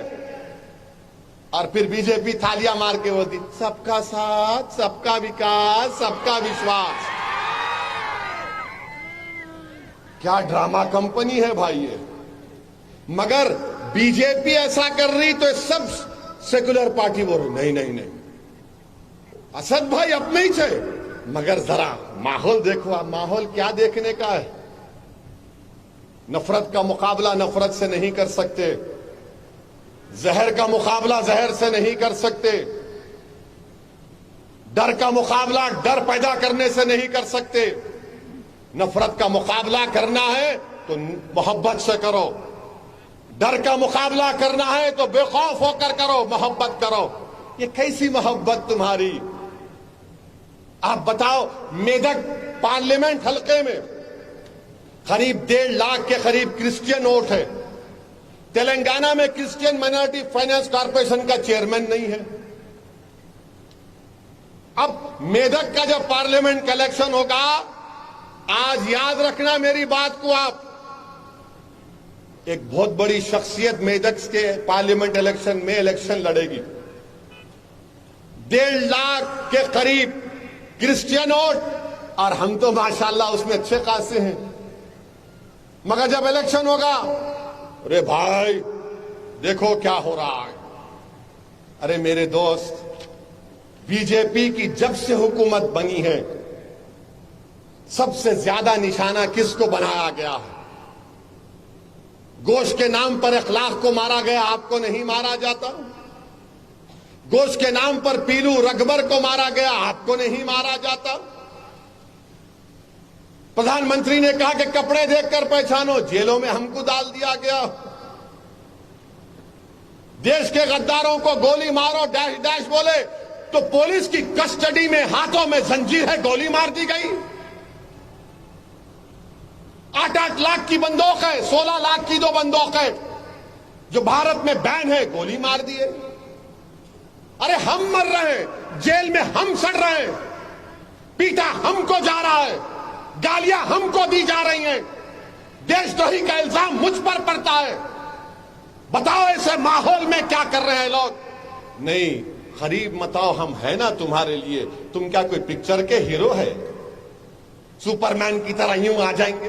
और फिर बीजेपी थालियां मार के बोलती सबका साथ, सबका विकास, सबका विश्वास। क्या ड्रामा कंपनी है भाई ये। मगर बीजेपी ऐसा कर रही तो सब सेकुलर पार्टी बोल रही नहीं नहीं नहीं, असद भाई अपने ही थे। मगर जरा माहौल देखो आप, माहौल क्या देखने का है। नफरत का मुकाबला नफरत से नहीं कर सकते, जहर का मुकाबला जहर से नहीं कर सकते, डर का मुकाबला डर पैदा करने से नहीं कर सकते। नफरत का मुकाबला करना है तो मोहब्बत से करो, डर का मुकाबला करना है तो बेखौफ होकर करो, मोहब्बत करो। ये कैसी मोहब्बत तुम्हारी? आप बताओ, मेदक पार्लियामेंट हलके में करीब 1.5 लाख के करीब क्रिश्चियन वोट है। तेलंगाना में क्रिश्चियन माइनॉरिटी फाइनेंस कॉर्पोरेशन का चेयरमैन नहीं है। अब मेदक का जब पार्लियामेंट का इलेक्शन होगा, आज याद रखना मेरी बात को आप, एक बहुत बड़ी शख्सियत मेदक के पार्लियामेंट इलेक्शन में इलेक्शन लड़ेगी। 1.5 लाख के करीब क्रिश्चियन वोट और हम तो माशाल्लाह उसमें अच्छे खासे हैं। मगर जब इलेक्शन होगा, अरे भाई देखो क्या हो रहा है। अरे मेरे दोस्त, बीजेपी की जब से हुकूमत बनी है सबसे ज्यादा निशाना किसको बनाया गया है? गोश्त के नाम पर अखलाक को मारा गया, आपको नहीं मारा जाता। गोश्त के नाम पर पीलू रगबर को मारा गया, आपको नहीं मारा जाता। प्रधानमंत्री ने कहा कि कपड़े देखकर पहचानो, जेलों में हमको डाल दिया गया। देश के गद्दारों को गोली मारो डैश डैश बोले तो पुलिस की कस्टडी में हाथों में जंजीर है, गोली मार दी गई। 8-8 लाख की बंदूक है, 16 लाख की 2 बंदूक है जो भारत में बैन है, गोली मार दिए। अरे हम मर रहे हैं, जेल में हम सड़ रहे हैं, पीटा हमको जा रहा है, गालियां हमको दी जा रही हैं, देशद्रोही का इल्जाम मुझ पर पड़ता है। बताओ ऐसे माहौल में क्या कर रहे हैं लोग? नहीं, गरीब मताओ हम है ना तुम्हारे लिए। तुम क्या कोई पिक्चर के हीरो है? सुपरमैन की तरह यूं आ जाएंगे?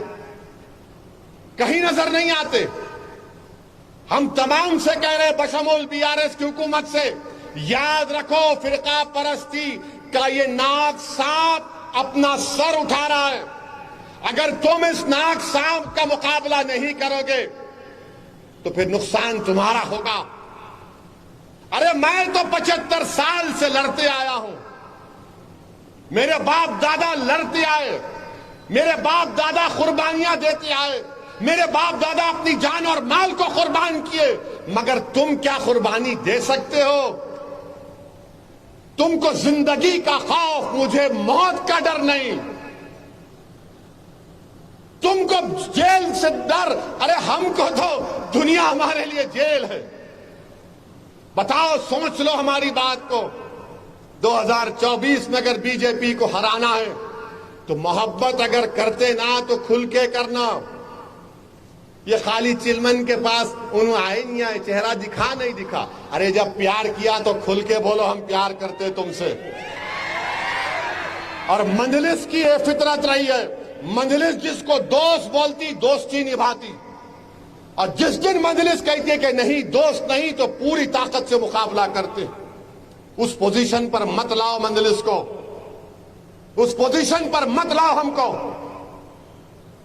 कहीं नजर नहीं आते। हम तमाम से कह रहे हैं, बशमूल बीआरएस की हुकूमत से, याद रखो फिरका परस्ती का ये नाग सांप अपना सर उठा रहा है। अगर तुम इस नाग सांप का मुकाबला नहीं करोगे तो फिर नुकसान तुम्हारा होगा। अरे मैं तो 75 साल से लड़ते आया हूं, मेरे बाप दादा लड़ते आए, मेरे बाप दादा कुर्बानियां देते आए, मेरे बाप दादा अपनी जान और माल को कुर्बान किए। मगर तुम क्या कुर्बानी दे सकते हो? तुमको जिंदगी का खौफ, मुझे मौत का डर नहीं। तुमको जेल से डर, अरे हमको तो दुनिया हमारे लिए जेल है। बताओ, सोच लो हमारी बात को। 2024 में अगर बीजेपी को हराना है तो मोहब्बत अगर करते ना तो खुल के करना। ये खाली चिलमन के पास उन्होंने आए नहीं आए, चेहरा दिखा नहीं दिखा। अरे जब प्यार किया तो खुल के बोलो हम प्यार करते तुमसे। और मंजलिस की ये फितरत रही है, मंजलिस जिसको दोस्त बोलती दोस्ती निभाती, और जिस दिन मंजलिस कहती है कि नहीं दोस्त नहीं तो पूरी ताकत से मुकाबला करते। उस पोजीशन पर मत लाओ मंजलिस को, उस पोजीशन पर मत लाओ हमको।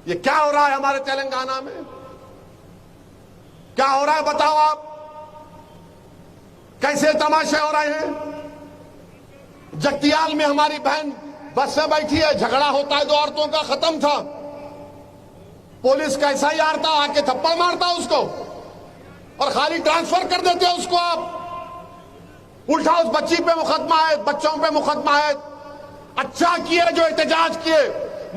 ये क्या हो रहा है हमारे तेलंगाना में? क्या हो रहा है बताओ आप? कैसे तमाशे हो रहे हैं? जगतियाल में हमारी बहन बस से बैठी है, झगड़ा होता है 2 औरतों का, खत्म था। पुलिस कैसा ही आता, आके थप्पड़ मारता उसको और खाली ट्रांसफर कर देते हो उसको आप। उल्टा उस बच्ची पे मुकदमा है, बच्चों पे मुकदमा है। अच्छा किए जो एहतजाज किए।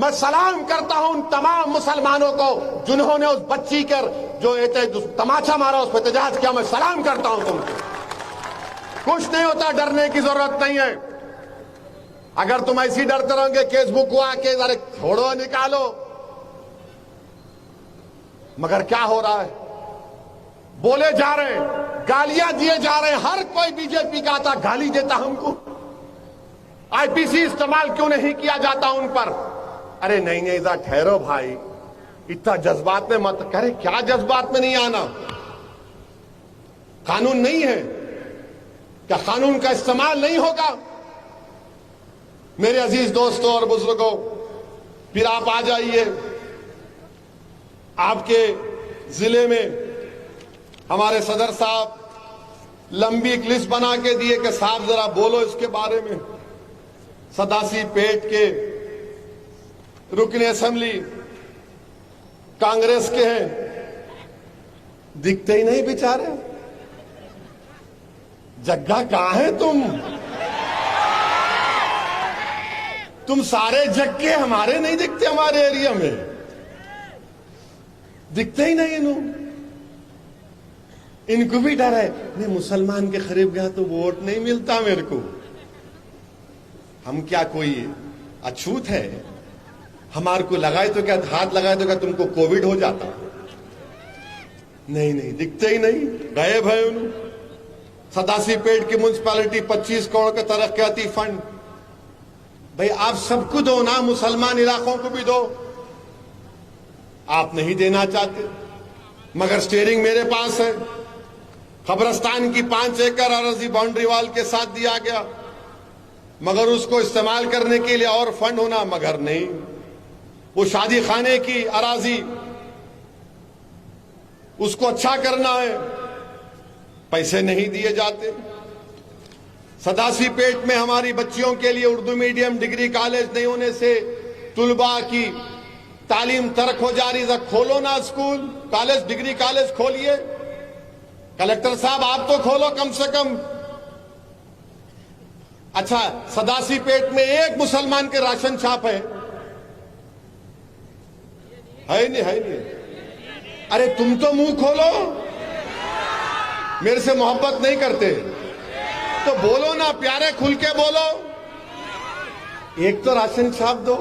मैं सलाम करता हूं उन तमाम मुसलमानों को जिन्होंने उस बच्ची कर जो तमाचा मारा, उस पर एहतजाज किया। मैं सलाम करता हूं तुमको। कुछ नहीं होता, डरने की जरूरत नहीं है। अगर तुम ऐसी डरते रहोगे केसबुक को आके अरे छोड़ो निकालो। मगर क्या हो रहा है? बोले जा रहे हैं, गालियां दिए जा रहे हैं। हर कोई बीजेपी का आता गाली देता हमको। आईपीसी इस्तेमाल क्यों नहीं किया जाता उन पर? अरे नहीं नहीं, इधर ठहरो भाई, इतना जज्बात में मत करे। क्या जज्बात में नहीं आना? कानून नहीं है क्या? कानून का इस्तेमाल नहीं होगा? मेरे अजीज दोस्तों और बुजुर्गों, फिर आप आ जाइए। आपके जिले में हमारे सदर साहब लंबी एक लिस्ट बना के दिए कि साहब जरा बोलो इसके बारे में। सदासी पेट के रुकने असेंबली कांग्रेस के हैं, दिखते ही नहीं बेचारे। जग्गा कहां है तुम सारे जग्गे हमारे नहीं दिखते, हमारे एरिया में दिखते ही नहीं। इनको भी डर है, मैं मुसलमान के करीब गया तो वोट नहीं मिलता मेरे को। हम क्या कोई अछूत है? हमारे को लगाए तो क्या, हाथ लगाए तो क्या तुमको कोविड हो जाता? नहीं नहीं, दिखते ही नहीं, गायब है उन्होंने। सदासी पेट की म्यूनसिपैलिटी 25 करोड़ का तरक्याती फंड। भाई आप सबको दो ना, मुसलमान इलाकों को भी दो। आप नहीं देना चाहते, मगर स्टीयरिंग मेरे पास है। कब्रस्तान की 5 एकड़ अराजी बाउंड्री वाल के साथ दिया गया, मगर उसको इस्तेमाल करने के लिए और फंड होना, मगर नहीं। वो शादी खाने की अराजी, उसको अच्छा करना है, पैसे नहीं दिए जाते। सदासी पेट में हमारी बच्चियों के लिए उर्दू मीडियम डिग्री कॉलेज नहीं होने से तुलबा की तालीम तर्क हो जा रही है। खोलो ना स्कूल, कॉलेज, डिग्री कॉलेज खोलिए। कलेक्टर साहब आप तो खोलो कम से कम। अच्छा, सदासी पेट में एक मुसलमान के राशन शॉप है नहीं? है नहीं? अरे तुम तो मुंह खोलो, मेरे से मोहब्बत नहीं करते तो बोलो ना, प्यारे खुल के बोलो। एक तो राशन शॉप दो,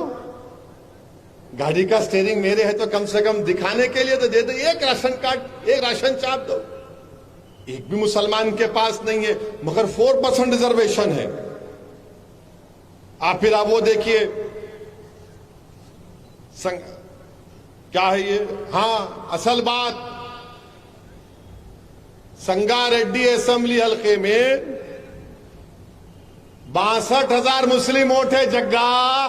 गाड़ी का स्टीयरिंग मेरे है तो कम से कम दिखाने के लिए तो दे दो। एक राशन कार्ड, एक राशन शॉप दो। एक भी मुसलमान के पास नहीं है, मगर 4% रिजर्वेशन है। फिर आप वो देखिए, क्या है ये? हाँ, असल बात, संगारेड्डी असेंबली हल्के में 62,000 मुस्लिम वोट है जग्गा।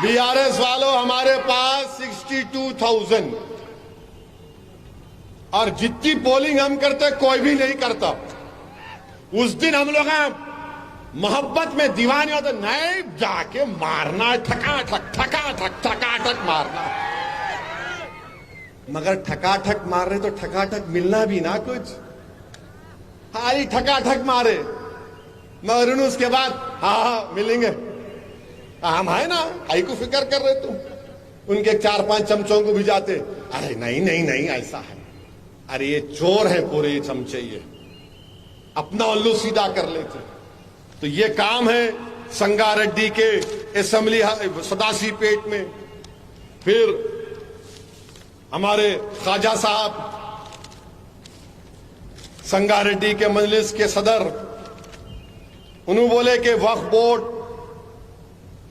बीआरएस वालों हमारे पास 62,000, और जितनी पोलिंग हम करते कोई भी नहीं करता। उस दिन हम लोग मोहब्बत में दीवाने होते, नहीं जाके मारना, ठकाठक मारना। मगर ठकाठक मार रहे तो ठकाठक मिलना भी ना कुछ। हारी ठकाठक मारे, मगर उसके बाद हाँ मिलेंगे, हम है ना, आई को फिक्र कर रहे तुम। उनके 4-5 चमचों को भी जाते, अरे नहीं नहीं नहीं ऐसा है, अरे ये चोर है पूरे ये चमचे, ये अपना उल्लू सीधा कर लेते। तो ये काम है संगारेड्डी के असेंबली सदासी पेट में। फिर हमारे ख्वाजा साहब संगारेड्डी के मजलिस के सदर, उन्होंने बोले कि वक्फ बोर्ड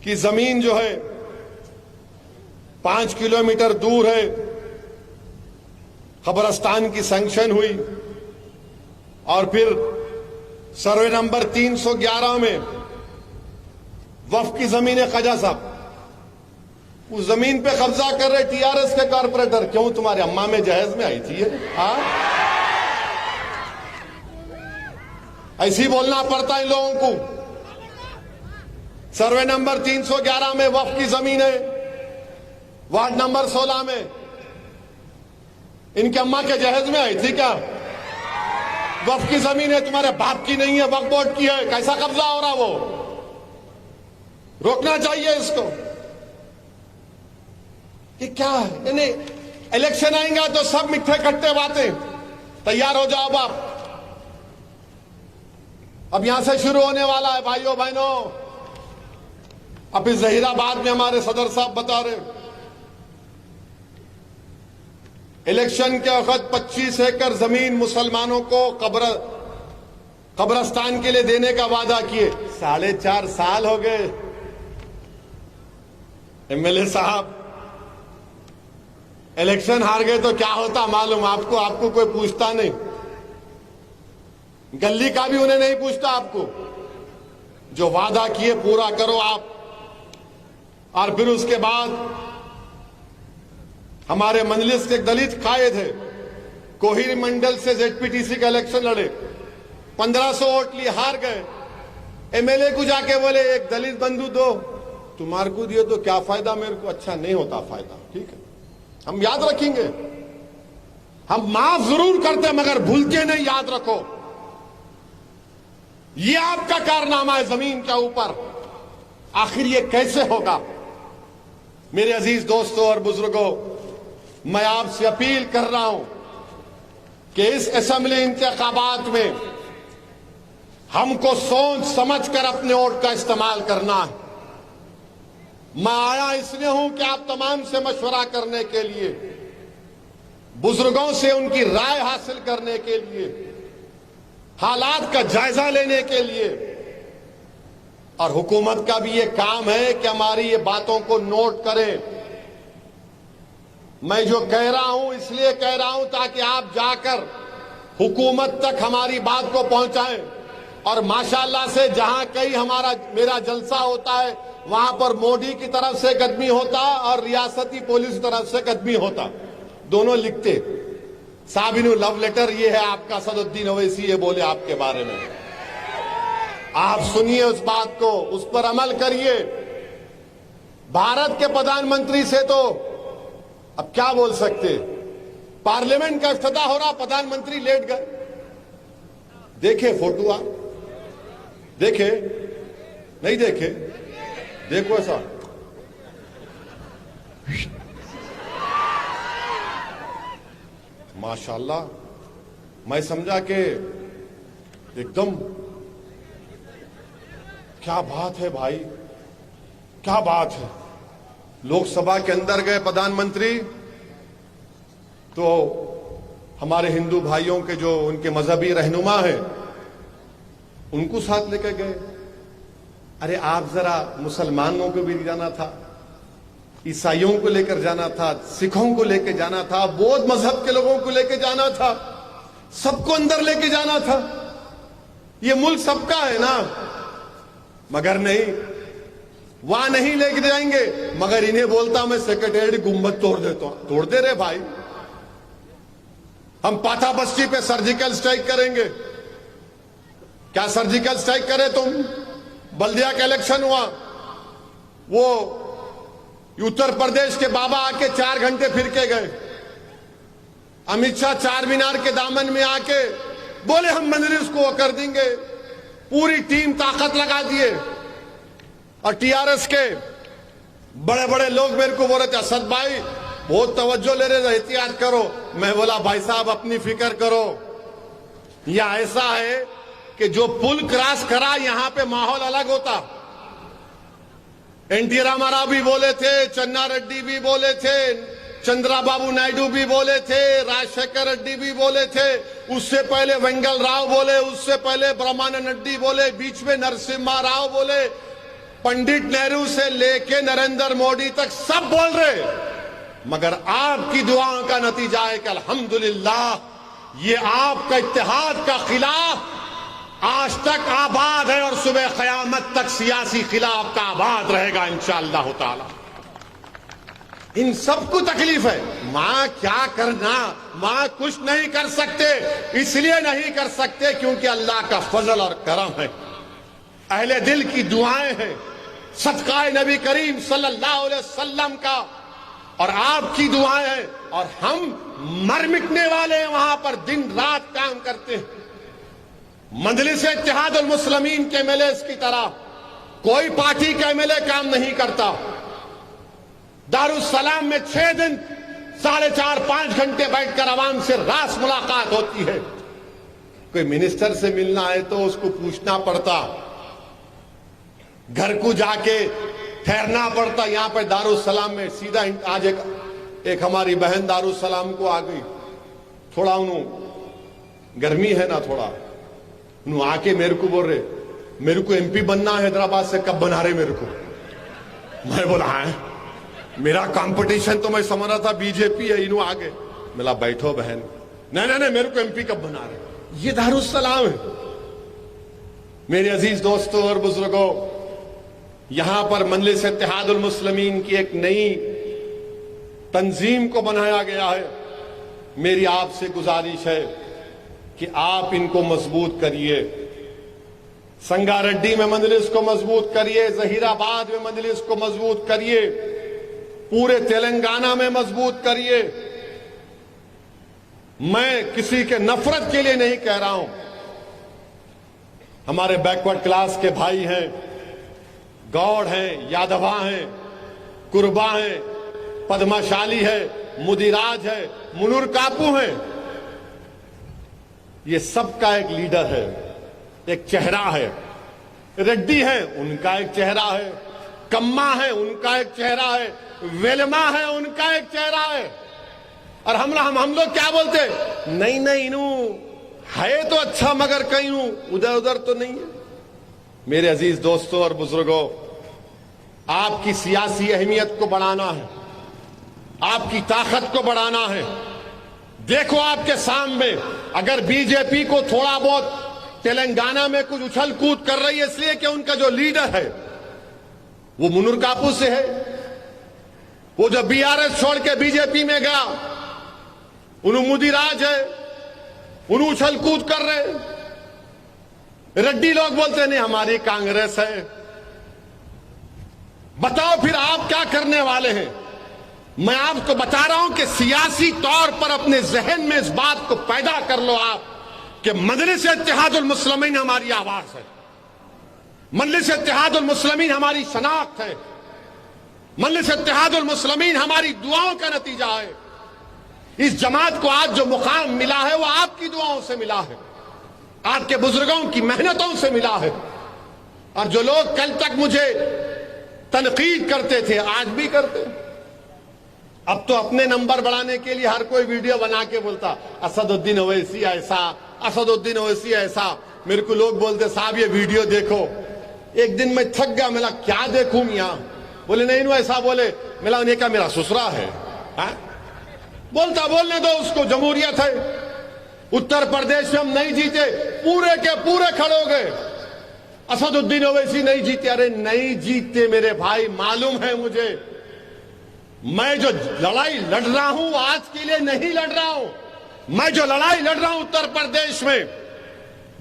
की जमीन जो है 5 किलोमीटर दूर है, कब्रस्तान की सैंक्शन हुई। और फिर सर्वे नंबर 311 में वक्फ की जमीन है, ख्वाजा साहब उस जमीन पे कब्जा कर रहे टीआरएस के कारपोरेटर। क्यों? तुम्हारे अम्मा में जहेज में आई थी ये? ऐसे ही बोलना पड़ता है इन लोगों को। सर्वे नंबर 311 में वक्फ की जमीन है, वार्ड नंबर 16 में इनके अम्मा के जहेज में आई थी क्या? वक्फ की जमीन है, तुम्हारे बाप की नहीं है, वक्फ बोर्ड की है। कैसा कब्जा हो रहा? वो रोकना चाहिए इसको। ये क्या है? इलेक्शन आएंगे तो सब मिठे खट्टे बातें। तैयार हो जाओ आप, अब यहां से शुरू होने वाला है भाइयों बहनों। अब इस जहीराबाद में हमारे सदर साहब बता रहे, इलेक्शन के वक्त 25 एकड़ जमीन मुसलमानों को कब्रस्तान के लिए देने का वादा किए। 4.5 साल हो गए। एमएलए साहब इलेक्शन हार गए तो क्या होता मालूम आपको? आपको कोई पूछता नहीं, गली का भी उन्हें नहीं पूछता आपको। जो वादा किए पूरा करो आप। और फिर उसके बाद हमारे मजलिस के एक दलित कायद है, कोहिर मंडल से जेडपीटीसी का इलेक्शन लड़े, 1500 वोट लिए, हार गए। एमएलए को जाके बोले एक दलित बंधु दो, तुम्हारे को दिए तो क्या फायदा, मेरे को अच्छा नहीं होता फायदा। ठीक है, हम याद रखेंगे, हम माफ जरूर करते मगर भूलते नहीं, याद रखो। ये आपका कारनामा है जमीन के ऊपर। आखिर ये कैसे होगा? मेरे अजीज दोस्तों और बुजुर्गों, मैं आपसे अपील कर रहा हूं कि इस असेंबली इंतखाबात में हमको सोच समझकर अपने वोट का इस्तेमाल करना है। मैं आया इसलिए हूं कि आप तमाम से मशवरा करने के लिए। बुजुर्गों से उनकी राय हासिल करने के लिए, हालात का जायजा लेने के लिए, और हुकूमत का भी ये काम है कि हमारी ये बातों को नोट करें। मैं जो कह रहा हूं इसलिए कह रहा हूं ताकि आप जाकर हुकूमत तक हमारी बात को पहुंचाएं। और माशाअल्लाह से जहां कहीं मेरा जलसा होता है वहां पर मोदी की तरफ से कदमी होता और रियासती पुलिस की तरफ से कदमी होता, दोनों लिखते साबिनु लव लेटर ये है आपका, सदुद्दीन ओवैसी ये बोले आपके बारे में। आप सुनिए उस बात को, उस पर अमल करिए। भारत के प्रधानमंत्री से तो अब क्या बोल सकते, पार्लियामेंट का इफ्तिताह हो रहा, प्रधानमंत्री लेट गए। देखे फोटो, आप देखे नहीं देखे, देखो ऐसा माशाल्लाह। मैं समझा कि एकदम क्या बात है भाई, क्या बात है। लोकसभा के अंदर गए प्रधानमंत्री तो हमारे हिंदू भाइयों के जो उनके मजहबी रहनुमा हैं उनको साथ लेकर गए। अरे आप जरा मुसलमानों को भी जाना था, ईसाइयों को लेकर जाना था, सिखों को लेकर जाना था, बौद्ध मजहब के लोगों को लेकर जाना था, सबको अंदर लेके जाना था। ये मुल्क सबका है ना, मगर नहीं, वहां नहीं लेके जाएंगे। मगर इन्हें बोलता मैं सेक्रेटेरिएट गुंबद तोड़ देता हूं। तोड़ दे रहे भाई, हम पाथा बस्ती पे सर्जिकल स्ट्राइक करेंगे। क्या सर्जिकल स्ट्राइक करे तुम? बल्दिया का इलेक्शन हुआ, वो उत्तर प्रदेश के बाबा आके 4 घंटे फिर के गए। अमित शाह चार मीनार के दामन में आके बोले हम मजलिस को कर देंगे, पूरी टीम ताकत लगा दिए। और टीआरएस के बड़े बड़े लोग मेरे को बोल रहे थे असद भाई बहुत तवज्जो ले रहे, एहतियात करो। मैं बोला भाई साहब अपनी फिक्र करो, यह ऐसा है कि जो पुल क्रॉस करा यहां पे माहौल अलग होता। एनटी रामाराव भी बोले थे, चन्ना रेड्डी भी बोले थे, चंद्राबाबू नायडू भी बोले थे, राजशेखर रेड्डी भी बोले थे, उससे पहले वेंगल राव बोले, उससे पहले ब्रह्मानंद रेड्डी बोले, बीच में नरसिम्हा राव बोले, पंडित नेहरू से लेके नरेंद्र मोदी तक सब बोल रहे। मगर आपकी दुआओं का नतीजा है कि अल्हम्दुलिल्लाह ये आपका इत्तेहाद का खिलाफ आज तक आबाद है और सुबह क़यामत तक सियासी खिलाफ का आबाद रहेगा इंशाअल्लाह ताला। इन सबको तकलीफ है, मां क्या करना, मां कुछ नहीं कर सकते। इसलिए नहीं कर सकते क्योंकि अल्लाह का फजल और करम है, अहले दिल की दुआएं हैं, सदकाए नबी करीम सल्लल्लाहु अलैहि वसल्लम का और आपकी दुआएं हैं। और हम मर मिटने वाले हैं, वहां पर दिन रात काम करते हैं। मजलिस इत्तेहादुल मुस्लिमीन के एमएलए की तरह कोई पार्टी का एमएलए काम नहीं करता। दारुस्सलाम में 6 दिन 4.5-5 घंटे बैठकर आवाम से रास मुलाकात होती है। कोई मिनिस्टर से मिलना है तो उसको पूछना पड़ता, घर को जाके ठहरना पड़ता। यहां पर दारुस्सलाम में सीधा आज एक हमारी बहन दारुस्सलाम को आ गई, थोड़ा उन्होंने गर्मी है ना, थोड़ा उन्होंने आके मेरे को बोल रहे मेरे को एमपी बनना है हैदराबाद से, कब बना रहे मेरे को? मैं बोला है मेरा कंपटीशन तो मैं समझ रहा था बीजेपी है, इन्हों आगे मिला बैठो बहन, नहीं नहीं नहीं मेरे को एमपी कब बना रहे? ये दारुस्सलाम है। मेरे अजीज दोस्तों और बुजुर्गों, यहां पर मजलिस इत्तेहादुल मुस्लिमीन की एक नई तंजीम को बनाया गया है। मेरी आपसे गुजारिश है कि आप इनको मजबूत करिए। संगारेड्डी में मजलिस को मजबूत करिए, जहीराबाद में मजलिस को मजबूत करिए, पूरे तेलंगाना में मजबूत करिए। मैं किसी के नफरत के लिए नहीं कह रहा हूं, हमारे बैकवर्ड क्लास के भाई हैं, गौड़ हैं, यादवा हैं, कुरबा हैं, पद्माशाली है, मुदिराज है, मुनूर कापू हैं। ये सबका एक लीडर है, एक चेहरा है। रेड्डी है, उनका एक चेहरा है। कम्मा है, उनका एक चेहरा है। वेलमा है, उनका एक चेहरा है। और हम लोग क्या बोलते, नहीं नहीं नू है तो अच्छा मगर कहीं उधर उधर तो नहीं है। मेरे अजीज दोस्तों और बुजुर्गों, आपकी सियासी अहमियत को बढ़ाना है, आपकी ताकत को बढ़ाना है। देखो आपके सामने, अगर बीजेपी को थोड़ा बहुत तेलंगाना में कुछ उछल कूद कर रही है इसलिए कि उनका जो लीडर है वो मुनुर कापू से है, वो जो बीआरएस छोड़ के बीजेपी में गया उन्होंने मोदी राज है, उन्होंने उछल कूद कर रहे। रेड्डी लोग बोलते नहीं हमारी कांग्रेस है। बताओ फिर आप क्या करने वाले हैं? मैं आपको बता रहा हूं कि सियासी तौर पर अपने जहन में इस बात को पैदा कर लो आप कि मजलिस इत्तेहादुल मुस्लिमीन हमारी आवाज है, मजलिस इत्तेहादुल मुस्लिमीन हमारी शनाख्त है, मजलिस इत्तेहादुल मुस्लिमीन हमारी दुआओं का नतीजा है। इस जमात को आज जो मुकाम मिला है वो आपकी दुआओं से मिला है, आपके बुजुर्गों की मेहनतों से मिला है। और जो लोग कल तक मुझे तनकीद करते थे आज भी करते, अब तो अपने नंबर बढ़ाने के लिए हर कोई वीडियो बना के बोलता असदुद्दीन ओवैसी ऐसा, असदुद्दीन ओवैसी ऐसा। मेरे को लोग बोलते साहब ये वीडियो देखो। एक दिन मैं थक गया, मिला क्या देखूं यहां, बोले नहीं ऐसा बोले, मिला उन्हें क्या मेरा ससुरा है, हा? बोलता बोलने दो उसको, जमहूरियत है। उत्तर प्रदेश में हम नहीं जीते, पूरे के पूरे खड़े हो गए। असदुद्दीन ओवैसी नहीं जीते, अरे नहीं जीते मेरे भाई, मालूम है मुझे। मैं जो लड़ाई लड़ रहा हूं आज के लिए नहीं लड़ रहा हूं, मैं जो लड़ाई लड़ रहा हूं उत्तर प्रदेश में,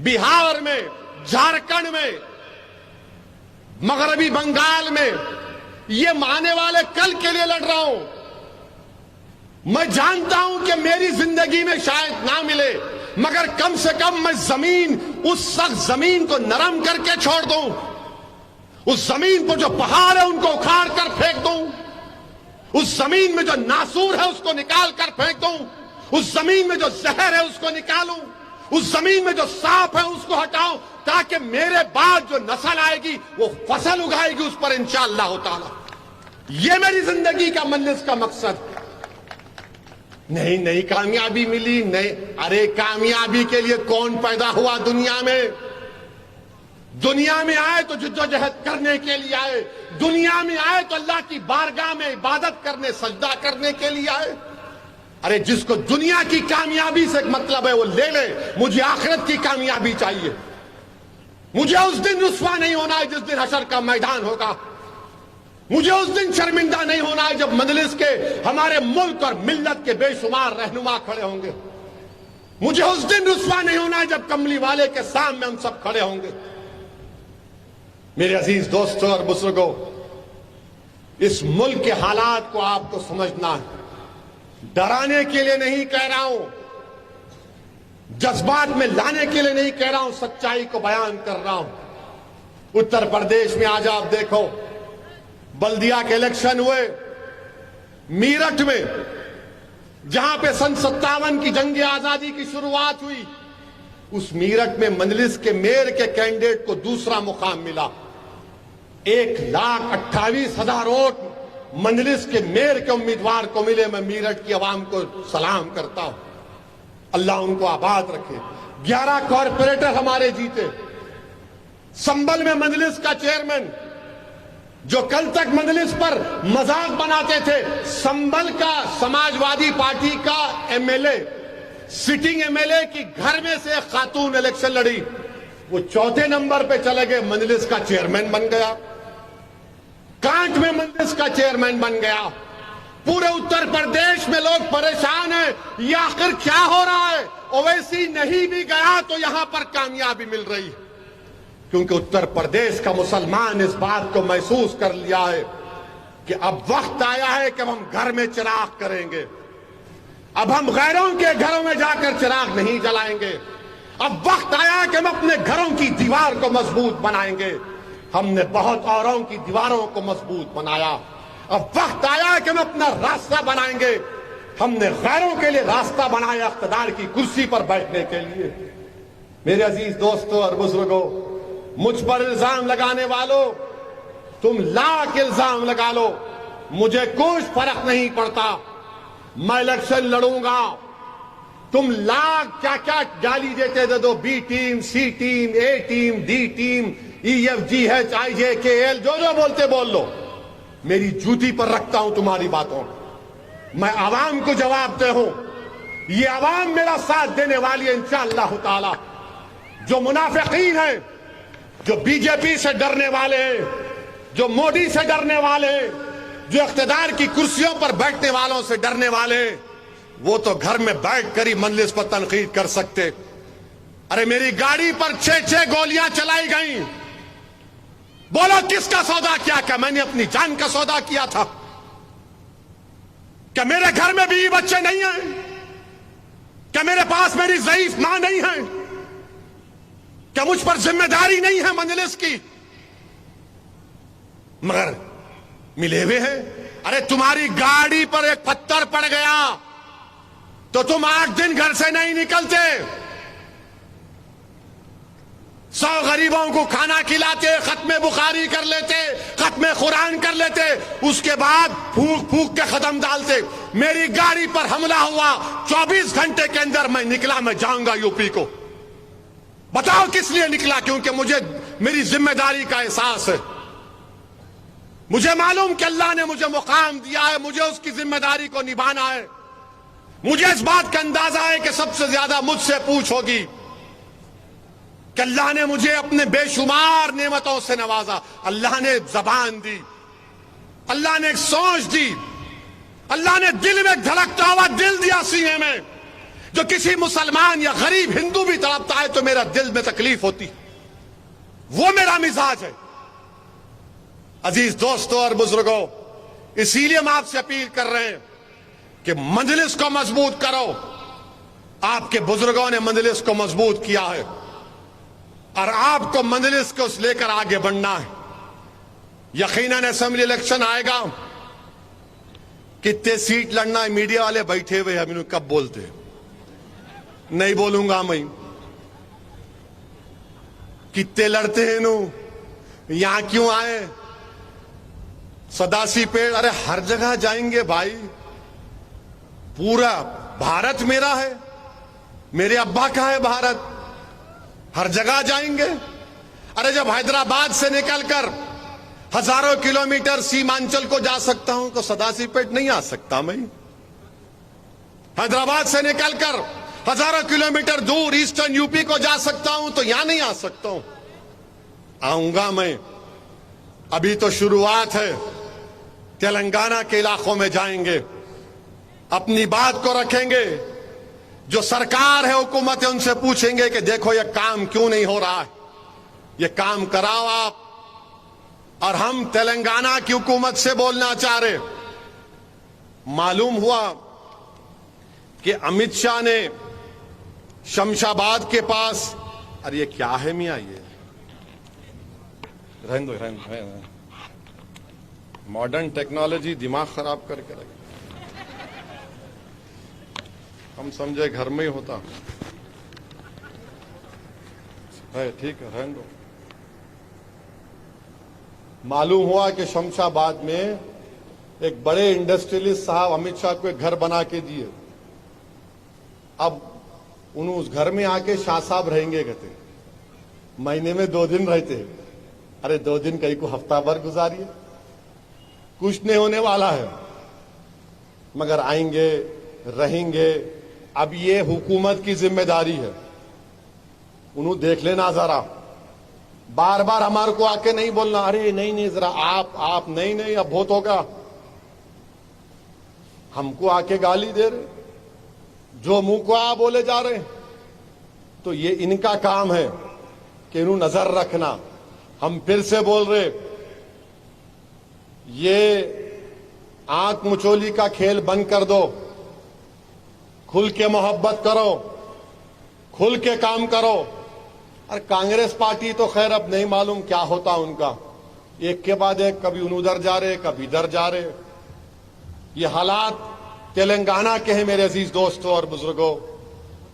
बिहार में, झारखंड में, मगरबी बंगाल में, ये आने वाले कल के लिए लड़ रहा हूं। मैं जानता हूं कि मेरी जिंदगी में शायद ना मिले, मगर कम से कम मैं जमीन, उस सख्त जमीन को नरम करके छोड़ दूं, उस जमीन पर जो पहाड़ है उनको उखाड़ कर फेंक दूं, उस जमीन में जो नासूर है उसको निकाल कर फेंक दूं, उस जमीन में जो जहर है उसको निकालूं, उस जमीन में जो सांप है उसको हटाऊं, ताकि मेरे बाद जो नस्ल आएगी वो फसल उगाएगी उस पर इंशाअल्लाह ताला। ये मेरी जिंदगी का मजलिस का मकसद। नहीं कामयाबी मिली, नहीं, अरे कामयाबी के लिए कौन पैदा हुआ दुनिया में? दुनिया में आए तो जिद्दोजहद करने के लिए आए, दुनिया में आए तो अल्लाह की बारगाह में इबादत करने, सजदा करने के लिए आए। अरे जिसको दुनिया की कामयाबी से मतलब है वो ले ले, मुझे आखिरत की कामयाबी चाहिए। मुझे उस दिन रुस्वा नहीं होना है जिस दिन हशर का मैदान होगा, मुझे उस दिन शर्मिंदा नहीं होना है जब मजलिस के, हमारे मुल्क और मिल्लत के बेशुमार रहनुमा खड़े होंगे। मुझे उस दिन रुस्वा नहीं होना है जब कमली वाले के सामने हम सब खड़े होंगे। मेरे अजीज दोस्तों और बुजुर्गों, इस मुल्क के हालात को आपको समझना है। डराने के लिए नहीं कह रहा हूं, जज्बात में लाने के लिए नहीं कह रहा हूं, सच्चाई को बयान कर रहा हूं। उत्तर प्रदेश में आज आप देखो, बल्दिया के इलेक्शन हुए, मीरठ में जहां पे सन 57 की जंग आजादी की शुरुआत हुई, उस मीरठ में मजलिस के मेयर के कैंडिडेट को दूसरा मुकाम मिला। 1,28,000 वोट मजलिस के मेयर के उम्मीदवार को मिले। मैं मीरठ की आवाम को सलाम करता हूं, अल्लाह उनको आबाद रखे। 11 कॉरपोरेटर हमारे जीते। संभल में मजलिस का चेयरमैन, जो कल तक मजलिस पर मजाक बनाते थे, संभल का समाजवादी पार्टी का एमएलए, सिटिंग एमएलए की घर में से एक खातून इलेक्शन लड़ी, वो चौथे नंबर पे चले गए, मजलिस का चेयरमैन बन गया। कांट में मजलिस का चेयरमैन बन गया। पूरे उत्तर प्रदेश में लोग परेशान हैं, ये आखिर क्या हो रहा है? ओवैसी नहीं भी गया तो यहां पर कामयाबी मिल रही है, क्योंकि उत्तर प्रदेश का मुसलमान इस बात को महसूस कर लिया है कि अब वक्त आया है कि हम घर में चिराग करेंगे। अब हम गैरों के घरों में जाकर चिराग नहीं जलाएंगे। अब वक्त आया है कि हम अपने घरों की दीवार को मजबूत बनाएंगे। हमने बहुत औरों की दीवारों को मजबूत बनाया। अब वक्त आया है कि हम अपना रास्ता बनाएंगे। हमने गैरों के लिए रास्ता बनाया इख्तिदार की कुर्सी पर बैठने के लिए। मेरे अजीज दोस्तों और बुजुर्गों, मुझ पर इल्जाम लगाने वालों, तुम लाख इल्जाम लगा लो, मुझे कुछ फर्क नहीं पड़ता। मैं इलेक्शन लड़ूंगा, तुम लाख क्या क्या गाली देते दे दो, बी टीम, सी टीम, ए टीम, डी टीम, EFGHIJKL, जो बोलते बोल लो, मेरी जूती पर रखता हूं तुम्हारी बातों। मैं आवाम को जवाब दे हूं, ये आवाम मेरा साथ देने वाली है इंशाअल्लाह ताला। जो मुनाफिकीन हैं, जो बीजेपी से डरने वाले हैं, जो मोदी से डरने वाले हैं, जो इख्तिदार की कुर्सियों पर बैठने वालों से डरने वाले, वो तो घर में बैठ कर ही मजलिस पर तनकीद कर सकते। अरे मेरी गाड़ी पर 6-6 गोलियां चलाई गई, बोलो किसका सौदा किया? क्या मैंने अपनी जान का सौदा किया था? क्या मेरे घर में भी बच्चे नहीं हैं? क्या मेरे पास मेरी ज़ईफ मां नहीं है? क्या मुझ पर जिम्मेदारी नहीं है मजलिस की? मगर मिले हुए हैं। अरे तुम्हारी गाड़ी पर एक पत्थर पड़ गया तो तुम 8 दिन घर से नहीं निकलते। 100 गरीबों को खाना खिलाते, खत्मे बुखारी कर लेते, खत्मे कुरान कर लेते, उसके बाद फूक फूक के कदम डालते। मेरी गाड़ी पर हमला हुआ, 24 घंटे के अंदर मैं निकला, मैं जाऊंगा यूपी को। बताओ किस लिए निकला? क्योंकि मुझे मेरी जिम्मेदारी का एहसास है। मुझे मालूम कि अल्लाह ने मुझे मुकाम दिया है, मुझे उसकी जिम्मेदारी को निभाना है। मुझे इस बात का अंदाजा है कि सबसे ज्यादा मुझसे पूछ होगी कि अल्लाह ने मुझे अपने बेशुमार नेमतों से नवाजा। अल्लाह ने जबान दी, अल्लाह ने एक सोच दी, अल्लाह ने दिल में धड़कता हुआ दिल दिया सीने में। जो किसी मुसलमान या गरीब हिंदू भी तड़पता है तो मेरा दिल में तकलीफ होती, वो मेरा मिजाज है। अजीज दोस्तों और बुजुर्गों, इसीलिए हम आपसे अपील कर रहे हैं कि मजलिस को मजबूत करो। आपके बुजुर्गों ने मजलिस को मजबूत किया है और आपको मजलिस को लेकर आगे बढ़ना है। यकीनन असेंबली इलेक्शन आएगा, कितने सीट लड़ना है, मीडिया वाले बैठे हुए हैं, कब बोलते हैं? नहीं बोलूंगा मैं। कितने लड़ते हैं नु, यहां क्यों आए? सदासी पेड़, अरे हर जगह जाएंगे भाई, पूरा भारत मेरा है, मेरे अब्बा का है भारत, हर जगह जाएंगे। अरे जब हैदराबाद से निकलकर हजारों किलोमीटर सीमांचल को जा सकता हूं तो सदासी पेट नहीं आ सकता मैं? हैदराबाद से निकलकर हजारों किलोमीटर दूर ईस्टर्न यूपी को जा सकता हूं तो यहां नहीं आ सकता हूं? आऊंगा मैं। अभी तो शुरुआत है। तेलंगाना के इलाकों में जाएंगे, अपनी बात को रखेंगे। जो सरकार है, हुकूमत है, उनसे पूछेंगे कि देखो ये काम क्यों नहीं हो रहा है, ये काम कराओ आप। और हम तेलंगाना की हुकूमत से बोलना चाह रहे। मालूम हुआ कि अमित शाह ने शमशाबाद के पास, अरे ये क्या है मियां, ये रहने दो, मॉडर्न टेक्नोलॉजी दिमाग खराब करके रखी। हम समझे घर में ही होता है, ठीक है, रहने दो। मालूम हुआ कि शमशाबाद में एक बड़े इंडस्ट्रियलिस्ट साहब अमित शाह को एक घर बना के दिए। अब उन उस घर में आके शाह साहब रहेंगे, कहते महीने में 2 दिन रहते। अरे 2 दिन कहीं को हफ्ता भर गुजारिए, कुछ नहीं होने वाला है। मगर आएंगे, रहेंगे। अब ये हुकूमत की जिम्मेदारी है, उन्होंने देख लेना जरा। बार बार हमारे को आके नहीं बोलना, अरे नहीं नहीं जरा आप नहीं नहीं अब बहुत होगा। हमको आके गाली दे रहे, जो मुंह को आ बोले जा रहे। तो ये इनका काम है कि इन्हों नजर रखना। हम फिर से बोल रहे, ये आंख मुचोली का खेल बंद कर दो, खुल के मोहब्बत करो, खुल के काम करो। और कांग्रेस पार्टी तो खैर अब नहीं मालूम क्या होता उनका, एक के बाद एक, कभी उधर जा रहे, कभी इधर जा रहे। ये हालात तेलंगाना के हैं। मेरे अजीज दोस्तों और बुजुर्गों,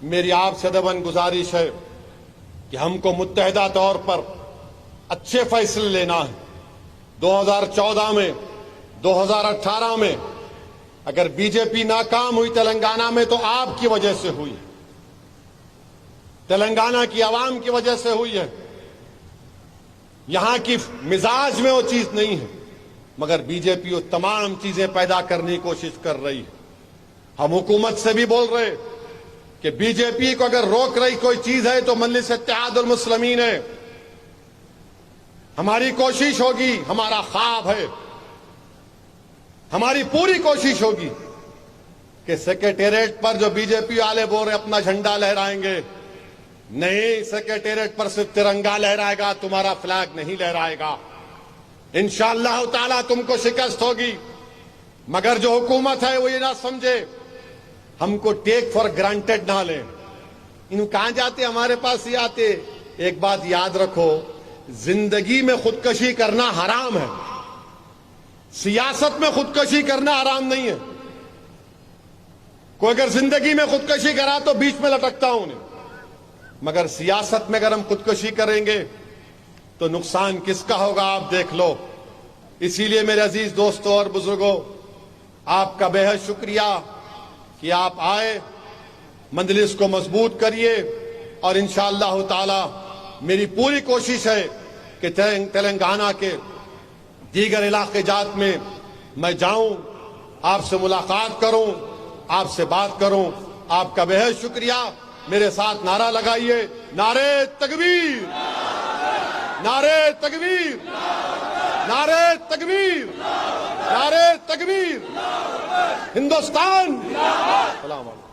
मेरी आपसे दबन गुजारिश है कि हमको मुत्तहिदा तौर पर अच्छे फैसले लेना है। 2014 में, 2018 में अगर बीजेपी नाकाम हुई तेलंगाना में तो आपकी वजह से हुई, तेलंगाना की आवाम की वजह से हुई है। यहां की मिजाज में वो चीज नहीं है, मगर बीजेपी वो तमाम चीजें पैदा करने की कोशिश कर रही है। हम हुकूमत से भी बोल रहे कि बीजेपी को अगर रोक रही कोई चीज है तो मजलिस इत्तेहादुल मुस्लिमीन है। हमारी कोशिश होगी, हमारा ख्वाब है, हमारी पूरी कोशिश होगी कि सेक्रेटेरिएट पर जो बीजेपी वाले बोल रहे अपना झंडा लहराएंगे, नहीं, सेक्रेटेरिएट पर सिर्फ तिरंगा लहराएगा, तुम्हारा फ्लैग नहीं लहराएगा। इंशाअल्लाह ताला तुमको शिकस्त होगी। मगर जो हुकूमत है वो ये ना समझे, हमको टेक फॉर ग्रांटेड ना ले। इन कहां जाते, हमारे पास ही आते। एक बात याद रखो, जिंदगी में खुदकशी करना हराम है, सियासत में खुदकशी करना हराम नहीं है। कोई अगर जिंदगी में खुदकशी करा तो बीच में लटकता हूं उन्हें, मगर सियासत में अगर हम खुदकशी करेंगे तो नुकसान किसका होगा आप देख लो। इसीलिए मेरे अजीज दोस्तों और बुजुर्गों, आपका बेहद शुक्रिया कि आप आए, मजलिस को मजबूत करिए और इंशाअल्लाह ताला मेरी पूरी कोशिश है कि तेलंगाना के दीगर इलाके जात में मैं जाऊं, आपसे मुलाकात करूं, आपसे बात करूं। आपका बेहद शुक्रिया। मेरे साथ नारा लगाइए, नारे तकबीर, नारे तकबीर, नारे तकबीर, नारे तकबीर, हिंदुस्तान। सलाम।